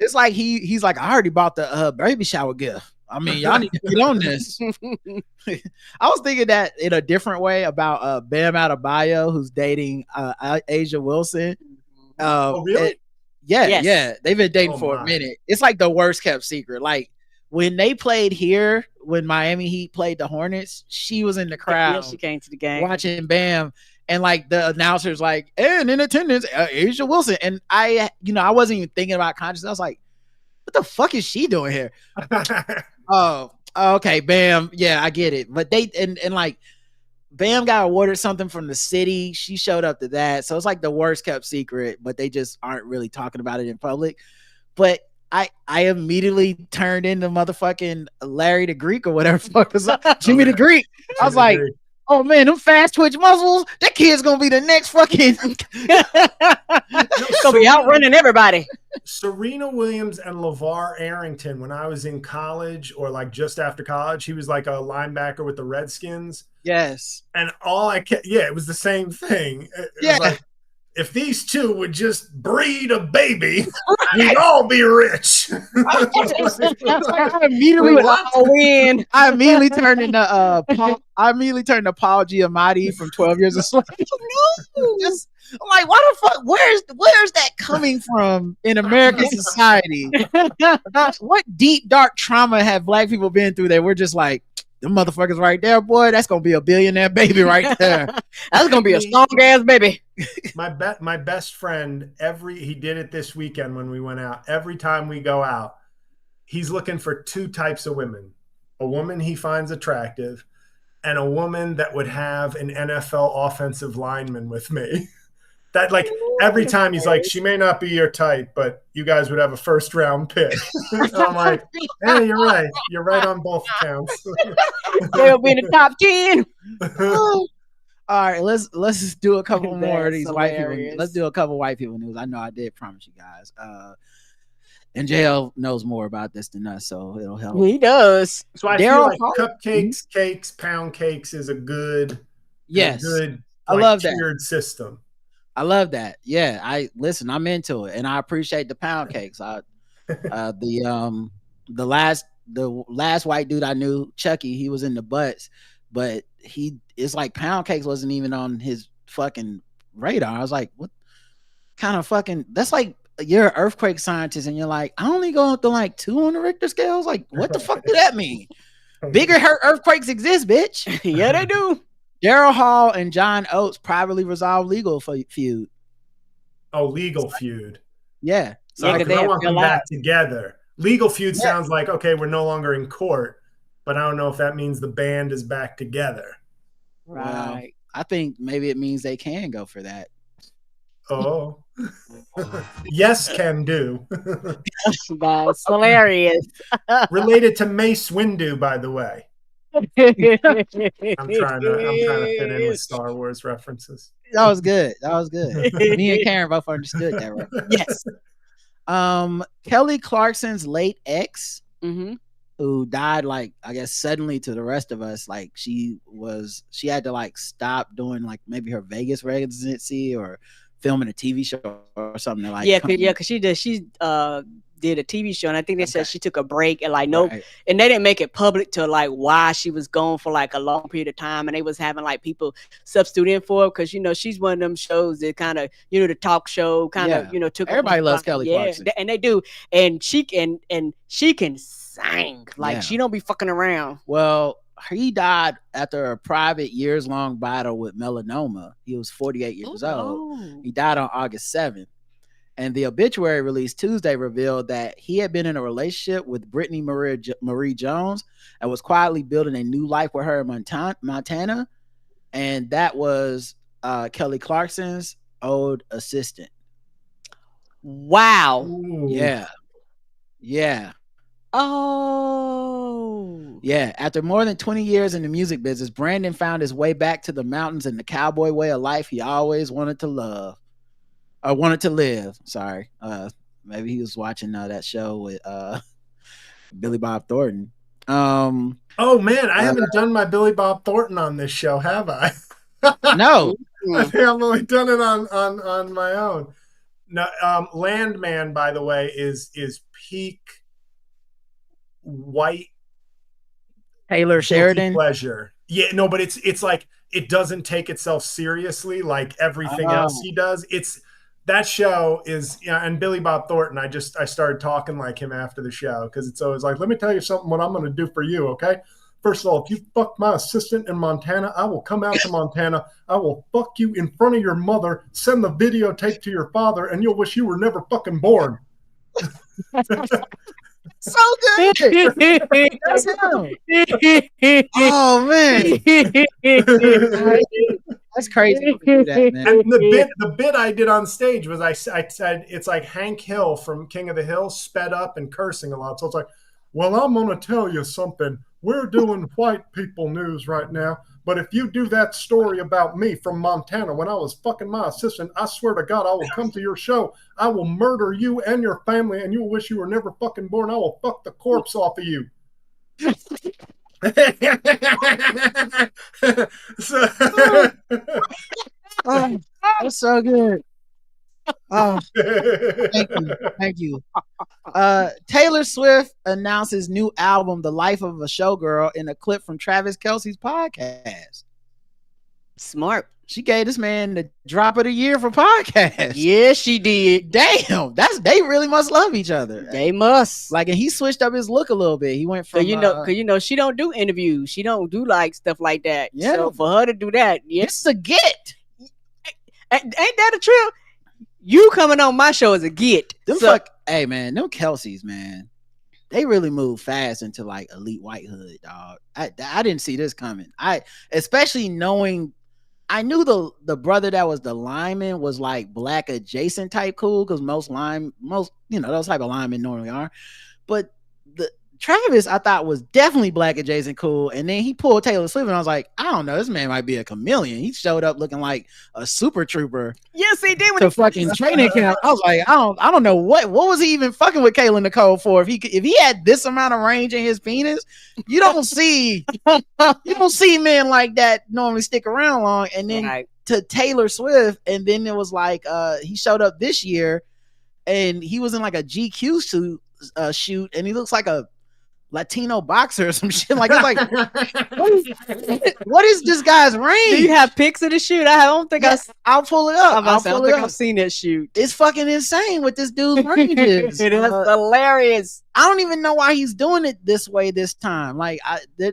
It's like he's like, I already bought the baby shower gift. I mean, y'all need to get on this. I was thinking that in a different way about Bam Adebayo, who's dating Asia Wilson. Oh, really? Yeah. They've been dating for a minute. It's like the worst kept secret. Like when they played here, when Miami Heat played the Hornets, she was in the crowd. Yeah, she came to the game watching Bam. And like the announcer's like, and in attendance, Asia Wilson. And I wasn't even thinking about consciousness. I was like, what the fuck is she doing here? Oh, okay, Bam. Yeah, I get it. But they and like Bam got awarded something from the city. She showed up to that. So it's like the worst kept secret, but they just aren't really talking about it in public. But I immediately turned into motherfucking Larry the Greek or whatever fuck was up. Jimmy the Greek. I was like, oh man, them fast twitch muscles, that kid's gonna be the next fucking gonna be outrunning everybody. Serena Williams and LeVar Arrington, when I was in college or like just after college, he was like a linebacker with the Redskins. Yes. And it was the same thing. It was like, if these two would just breed a baby, we'd all be rich. I immediately turned into Paul Giamatti from 12 Years a Slave. I'm like, why the fuck? Where's that coming from in American society? What deep dark trauma have black people been through that we're just like, them motherfuckers right there, boy, that's gonna be a billionaire baby right there. That's gonna be a strong ass baby. My best friend, he did it this weekend when we went out. Every time we go out, he's looking for two types of women: a woman he finds attractive, and a woman that would have an NFL offensive lineman with me. That like every time he's like, she may not be your type, but you guys would have a first round pick. I'm like, hey, you're right. You're right on both accounts. They'll be in the top 10. All right, let's just do a couple more of these hilarious. white people. Let's do a couple white people news. I know I did promise you guys. And JL knows more about this than us, so it'll help. He does. So I feel like cupcakes, cakes, pound cakes is a good, yes, good. I love that tiered system. I love that. Yeah, I'm into it, and I appreciate the pound cakes. The last white dude I knew, Chucky, he was in the butts, but it's like pound cakes wasn't even on his fucking radar. I was like, what kind of fucking? That's like you're an earthquake scientist, and you're like, I only go up to like 2 on the Richter scales. Like, what the fuck do that mean? Bigger earthquakes exist, bitch. Yeah, they do. Daryl Hall and John Oates privately resolved legal feud. Oh, legal feud. Yeah. So I want them back together. Legal feud sounds like, okay, we're no longer in court, but I don't know if that means the band is back together. Right. Well, I think maybe it means they can go for that. Oh. Yes, can do. That's hilarious. Related to Mace Windu, by the way. I'm trying to fit in with Star Wars references. That was good. Me and Karen both understood that, right? Yes. Kelly Clarkson's late ex, who died, like, I guess suddenly to the rest of us, like she had to like stop doing like maybe her Vegas residency or filming a TV show or something. Like, because she did a TV show, and I think they said she took a break and like and they didn't make it public to like why she was gone for like a long period of time, and they was having like people substitute in for her because she's one of them shows that kind of the talk show kind of took everybody loves Kelly Clarkson, and they do, and she can sing like she don't be fucking around. Well, he died after a private years-long battle with melanoma. He was 48 years old. He died on August 7th. And the obituary released Tuesday revealed that he had been in a relationship with Brittany Marie Jones and was quietly building a new life with her in Montana. And that was Kelly Clarkson's old assistant. Wow. Ooh. Yeah. Oh. Yeah. After more than 20 years in the music business, Brandon found his way back to the mountains and the cowboy way of life he always wanted to live. Sorry. Maybe he was watching that show with Billy Bob Thornton. Oh man, I haven't done my Billy Bob Thornton on this show, have I? No. I think I've only done it on my own. No, Landman, by the way, is peak white Taylor Sheridan pleasure. Yeah, no, but it's like it doesn't take itself seriously like everything else he does. It's that show is, and Billy Bob Thornton, I started talking like him after the show because it's always like, let me tell you something what I'm going to do for you, okay? First of all, if you fuck my assistant in Montana, I will come out to Montana. I will fuck you in front of your mother, send the videotape to your father, and you'll wish you were never fucking born. So good. That's him. Oh man. That's crazy. That, man. And the bit I did on stage was I said it's like Hank Hill from King of the Hill sped up and cursing a lot. So it's like, well, I'm gonna tell you something. We're doing white people news right now. But if you do that story about me from Montana when I was fucking my assistant, I swear to God, I will come to your show. I will murder you and your family, and you'll wish you were never fucking born. I will fuck the corpse off of you. That's so good. Oh, thank you. Taylor Swift announces new album, The Life of a Showgirl, in a clip from Travis Kelce's podcast. Smart. She gave this man the drop of the year for podcast. Yeah, she did. Damn, they really must love each other. They must. Like, and he switched up his look a little bit. He went from because she don't do interviews. She don't do like stuff like that. Yeah. So for her to do that, it's a get. Ain't that a trip? You coming on my show is a get. Hey man, them Kelce's, man, they really move fast into like elite white hood, dog. I didn't see this coming. Especially knowing I knew the brother that was the lineman was like black adjacent type cool, because most those type of linemen normally are. But the Travis I thought was definitely black adjacent cool, and then he pulled Taylor Swift, and I was like, I don't know, this man might be a chameleon. He showed up looking like a super trooper. Yes, he did. To fucking training camp. I was like, I don't know what was he even fucking with Kayla Nicole for? If he had this amount of range in his penis, you don't see men like that normally stick around long. And then to Taylor Swift, and then it was like he showed up this year, and he was in like a GQ shoot, and he looks like a Latino boxer or some shit. Like, it's like, what is this guy's range? Do you have pics of the shoot? I don't think I'll pull it up. I don't think I've seen that shoot. It's fucking insane what this dude's range is. It is hilarious. I don't even know why he's doing it this way this time. Like,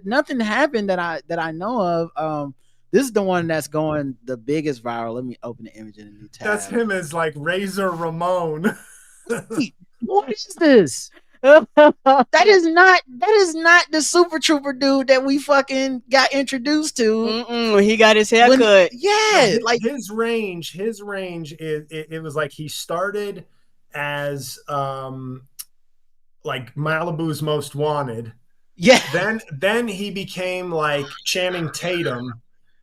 nothing happened that I know of. This is the one that's going the biggest viral. Let me open the image in a new tab. That's him as like Razor Ramon. What is this? That is not the Super Trooper dude that we fucking got introduced to. He got his haircut. Like his range is it was like he started as like Malibu's Most Wanted. Yeah. Then he became like Channing Tatum.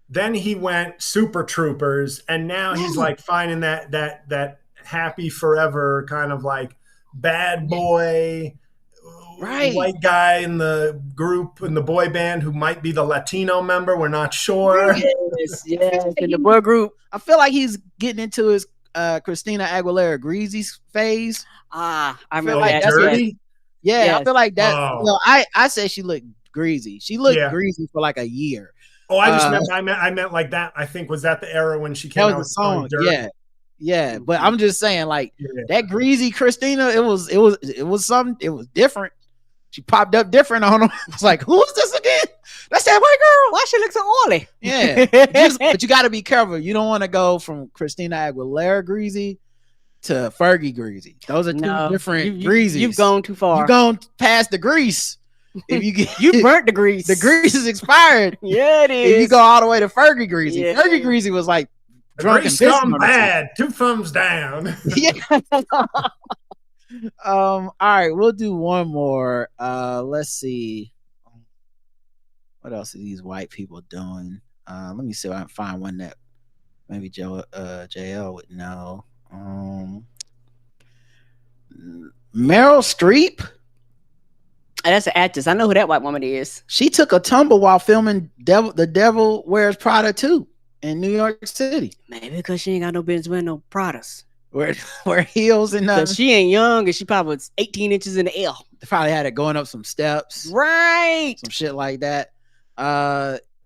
Then he went Super Troopers, and now he's like finding that happy forever kind of like bad boy, white guy in the group, in the boy band, who might be the Latino member. We're not sure. Yes, in the boy group. I feel like he's getting into his Christina Aguilera greasy phase. I feel like that's dirty. I feel like that. Well, I said she looked greasy. She looked greasy for like a year. Oh, I meant like that. I think was that the era when she came out with the song Dirty? Yeah, but I'm just saying, like that greasy Christina, it was something. It was different. She popped up different on him. It's like, who is this again? That's that white girl. Why she look so oily? Yeah, but you got to be careful. You don't want to go from Christina Aguilera greasy to Fergie greasy. Those are two different greasies. You've gone too far. You've gone past the grease. If you burnt the grease. The grease is expired. Yeah, it is. If you go all the way to Fergie greasy, Fergie greasy was like drunk and gone bad. 2 thumbs down. Yeah. All right, we'll do one more. Let's see. What else are these white people doing? Let me see if I can find one that maybe JL would know. Meryl Streep. That's an actress. I know who that white woman is. She took a tumble while filming The Devil Wears Prada 2 in New York City. Maybe because she ain't got no business wearing no Pradas. Wear heels and nothing. She ain't young, and she probably was 18 inches in the air. They probably had it going up some steps. Right. Some shit like that.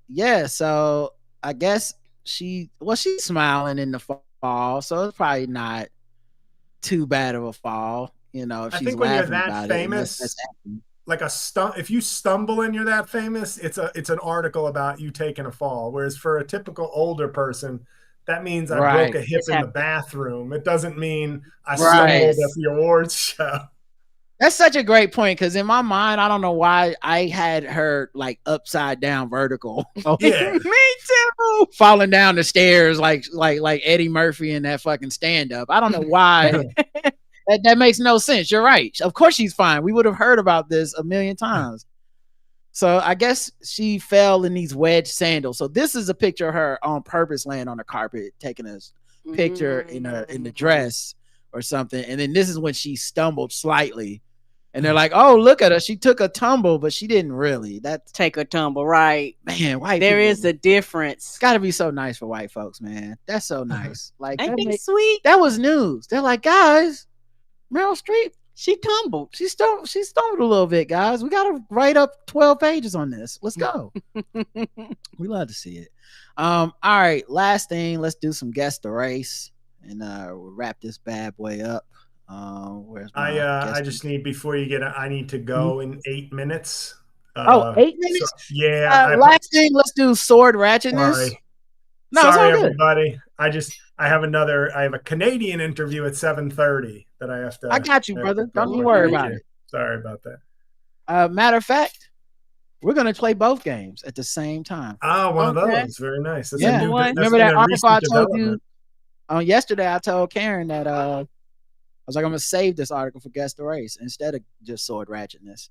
Yeah, so I guess she's smiling in the fall, so it's probably not too bad of a fall. You know, if I she's think when you're that about famous, like if you stumble and you're that famous, it's an article about you taking a fall. Whereas for a typical older person, that means I broke a hip in the bathroom. It doesn't mean I stumbled at the awards show. That's such a great point, because in my mind, I don't know why I had her like upside down vertical. Yeah. Me too. Falling down the stairs like Eddie Murphy in that fucking stand up. I don't know why. That makes no sense. You're right. Of course she's fine. We would have heard about this a million times. So I guess she fell in these wedge sandals. So this is a picture of her on purpose laying on the carpet, taking a picture in the dress or something. And then this is when she stumbled slightly. And they're like, oh, look at her. She took a tumble, but she didn't really. Take a tumble, right? Man, white there people, is a difference. It's got to be so nice for white folks, man. That's so nice. Like, ain't that sweet? That was news. They're like, guys, Meryl Streep, she tumbled. She stumbled a little bit, guys. We got to write up 12 pages on this. Let's go. We love to see it. All right, last thing. Let's do some guess the race, and we'll wrap this bad boy up. Where's my I just need, before you get I need to go in 8 minutes. 8 minutes? So, yeah. Last thing, let's do sword ratchetness. Sorry. No, sorry, it's all everybody. I have a Canadian interview at 7:30 that I have to. I got you, brother. Don't you worry about it. Sorry about that. Matter of fact, We're gonna play both games at the same time. One of those. Very nice. That's yeah. Remember that article I told you yesterday? I told Karen that I was like, I'm gonna save this article for Guess the Race instead of just sword ratchetness.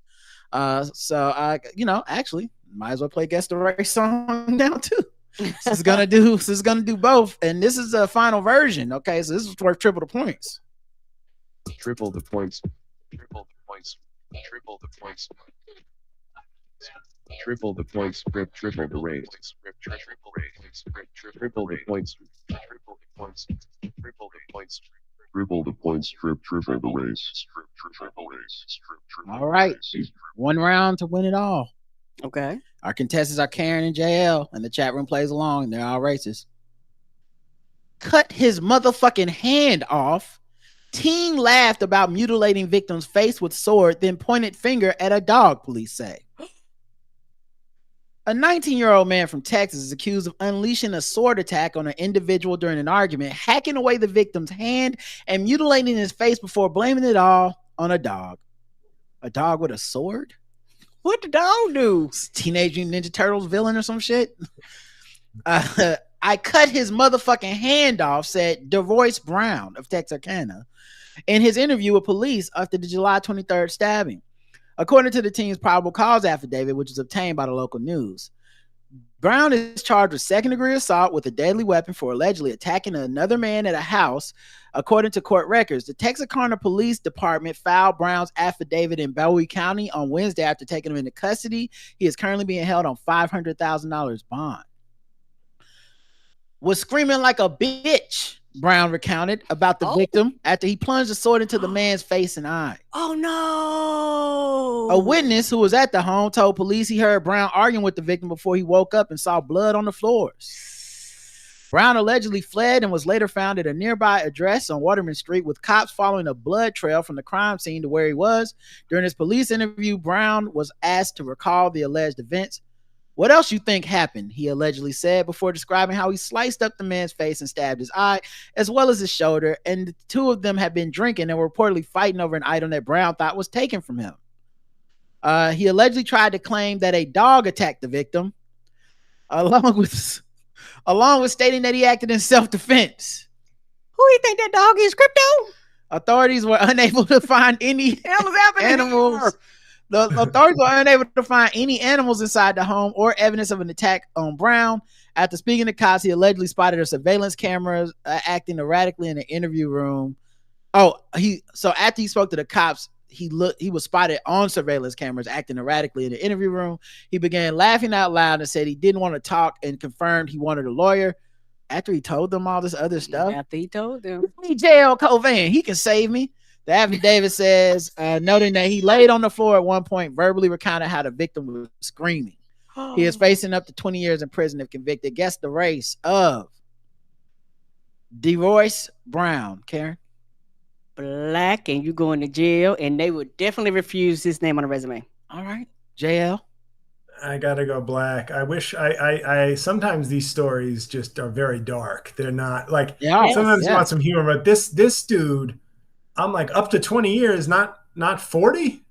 So I, actually might as well play Guess the Race song now too. This is gonna do both, and this is a final version. Okay, so this is worth triple the points. Triple the points. Triple the points. Triple the points. Triple the points. Triple the race. Triple the points. Triple the points. Triple the points. Triple the points. Triple the race. All right, one round to win it all. Okay. Our contestants are Karen and JL, and the chat room plays along, and they're all racist. Cut his motherfucking hand off. Teen laughed about mutilating victim's face with sword, then pointed finger at a dog, police say. A 19-year-old man from Texas is accused of unleashing a sword attack on an individual during an argument, hacking away the victim's hand and mutilating his face before blaming it all on a dog. A dog with a sword? What the dog do? Teenage Mutant Ninja Turtles villain or some shit? I cut his motherfucking hand off, said DeRoyce Brown of Texarkana in his interview with police after the July 23rd stabbing. According to the teen's probable cause affidavit, which was obtained by the local news, Brown is charged with second-degree assault with a deadly weapon for allegedly attacking another man at a house. According to court records, the Texarkana Police Department filed Brown's affidavit in Bowie County on Wednesday after taking him into custody. He is currently being held on $500,000 bond. Was screaming like a bitch, Brown recounted about the victim after he plunged the sword into the man's face and eye. Oh, no. A witness who was at the home told police he heard Brown arguing with the victim before he woke up and saw blood on the floors. Brown allegedly fled and was later found at a nearby address on Waterman Street with cops following a blood trail from the crime scene to where he was. During his police interview, Brown was asked to recall the alleged events. What else you think happened? He allegedly said before describing how he sliced up the man's face and stabbed his eye, as well as his shoulder, and the two of them had been drinking and were reportedly fighting over an item that Brown thought was taken from him. He allegedly tried to claim that a dog attacked the victim, along with stating that he acted in self-defense. Who do you think that dog is, Crypto? Authorities were unable to find any animals. The authorities were unable to find any animals inside the home or evidence of an attack on Brown. After speaking to cops, he allegedly spotted a surveillance camera acting erratically in the interview room. After he spoke to the cops, he was spotted on surveillance cameras acting erratically in the interview room. He began laughing out loud and said he didn't want to talk and confirmed he wanted a lawyer. After he told them all this other stuff. After he told them. L Cauvin, he can save me. The affidavit says, noting that he laid on the floor at one point, verbally recounted how the victim was screaming. He is facing up to 20 years in prison if convicted. Guess the race of DeRoyce Brown. Karen? Black, and you going to jail, and they would definitely refuse his name on a resume. All right. JL? I gotta go black. I wish I sometimes these stories just are very dark. They're not like sometimes you want some humor, but this dude, I'm like up to 20 years, not 40.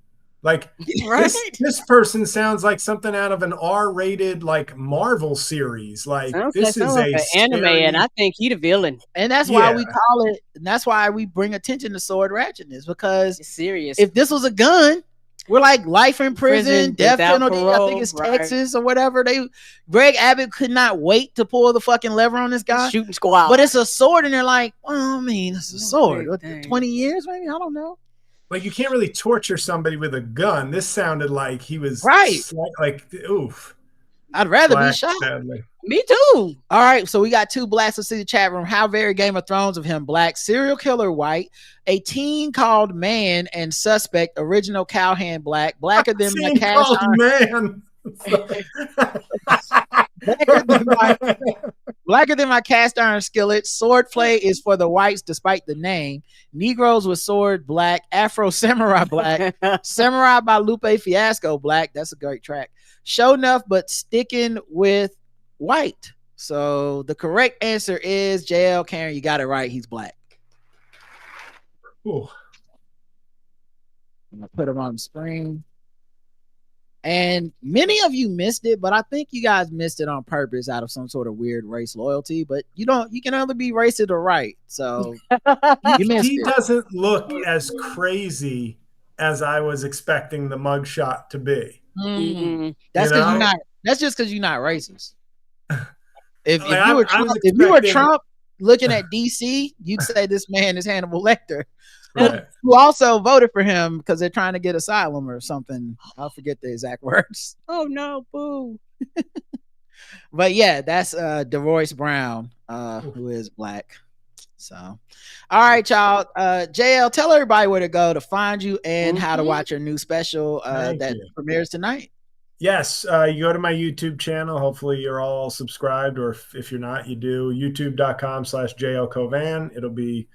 Like right? this person sounds like something out of an R-rated like Marvel series. Like this is like an anime, and I think he the villain. And that's why we call it. And that's why we bring attention to sword ratchetness, because it's serious. If this was a gun, we're like life in prison, death penalty. Parole, I think it's Texas or whatever. Greg Abbott could not wait to pull the fucking lever on this guy. Shooting squad. But it's a sword, and they're like, well, I mean, it's a sword. 20 years, maybe? I don't know. Like, you can't really torture somebody with a gun. This sounded like he was like, oof. I'd rather be shot. Sadly. Me too. All right, so we got two blacks. Let's see the chat room. How very Game of Thrones of him, black. Serial killer, white. A teen called man and suspect, original cowhand, black. Blacker than my cast iron. Blacker than my cast iron skillet. Sword play is for the whites, despite the name. Negroes with sword, black. Afro Samurai, black. Samurai by Lupe Fiasco, black. That's a great track. Show enough, but sticking with white. So the correct answer is JL. Karen, you got it right. He's black. Ooh. I'm gonna put him on the screen. And many of you missed it, but I think you guys missed it on purpose out of some sort of weird race loyalty. But you can either be racist or right. So you missed he it. doesn't look as crazy as I was expecting the mugshot to be. That's because you're not. That's just because you're not racist. If you were Trump looking at DC, you'd say this man is Hannibal Lecter. Right. Who also voted for him because they're trying to get asylum or something. I'll forget the exact words. Oh no, boo. But yeah, that's DeRoyce Brown, who is black. So all right, y'all. JL, tell everybody where to go to find you and how to watch your new special that premieres tonight. Yes, you go to my YouTube channel. Hopefully you're all subscribed, or if you're not, you do. youtube.com/JL Cauvin. It'll be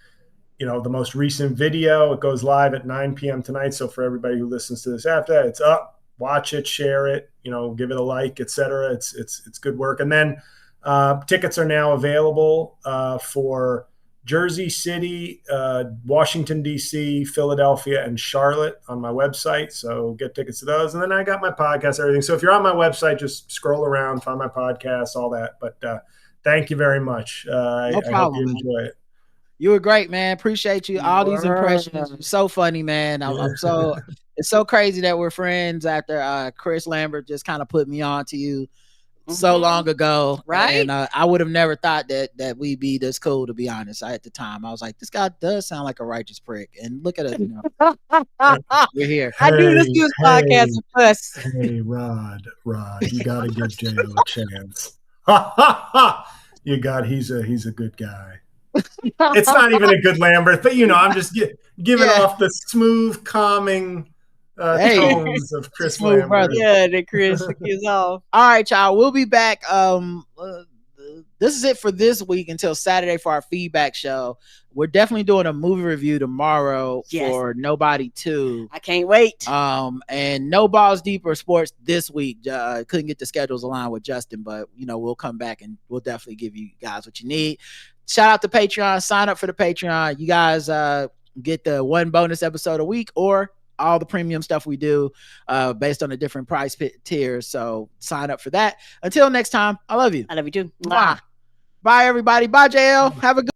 the most recent video. It goes live at 9 p.m. tonight. So for everybody who listens to this after that, it's up. Watch it, share it, give it a like, etc. It's good work. And then tickets are now available for Jersey City, Washington, D.C., Philadelphia, and Charlotte on my website. So get tickets to those. And then I got my podcast, everything. So if you're on my website, just scroll around, find my podcast, all that. But thank you very much. I hope you enjoy it. You were great, man. Appreciate you. All these impressions. You're so funny, man. I'm so it's so crazy that we're friends after Chris Lambert just kind of put me on to you so long ago. Right. And I would have never thought that we'd be this cool, to be honest. At the time, I was like, this guy does sound like a righteous prick. And look at us, we're here. I do this news podcast with us. Hey, Rod, you got to give Jay a chance. He's a good guy. It's not even a good Lambert, but I'm just giving off the smooth, calming tones of Chris Lambert. Brother. Yeah, the Chris is off. All right, y'all. We'll be back. This is it for this week until Saturday for our feedback show. We're definitely doing a movie review tomorrow for Nobody 2. I can't wait. And No Balls Deep or Sports this week. Couldn't get the schedules aligned with Justin, but we'll come back and we'll definitely give you guys what you need. Shout out to Patreon. Sign up for the Patreon. You guys get the one bonus episode a week or all the premium stuff we do based on the different price tiers. So sign up for that. Until next time, I love you. I love you too. Mwah. Bye, everybody. Bye, JL. Have a good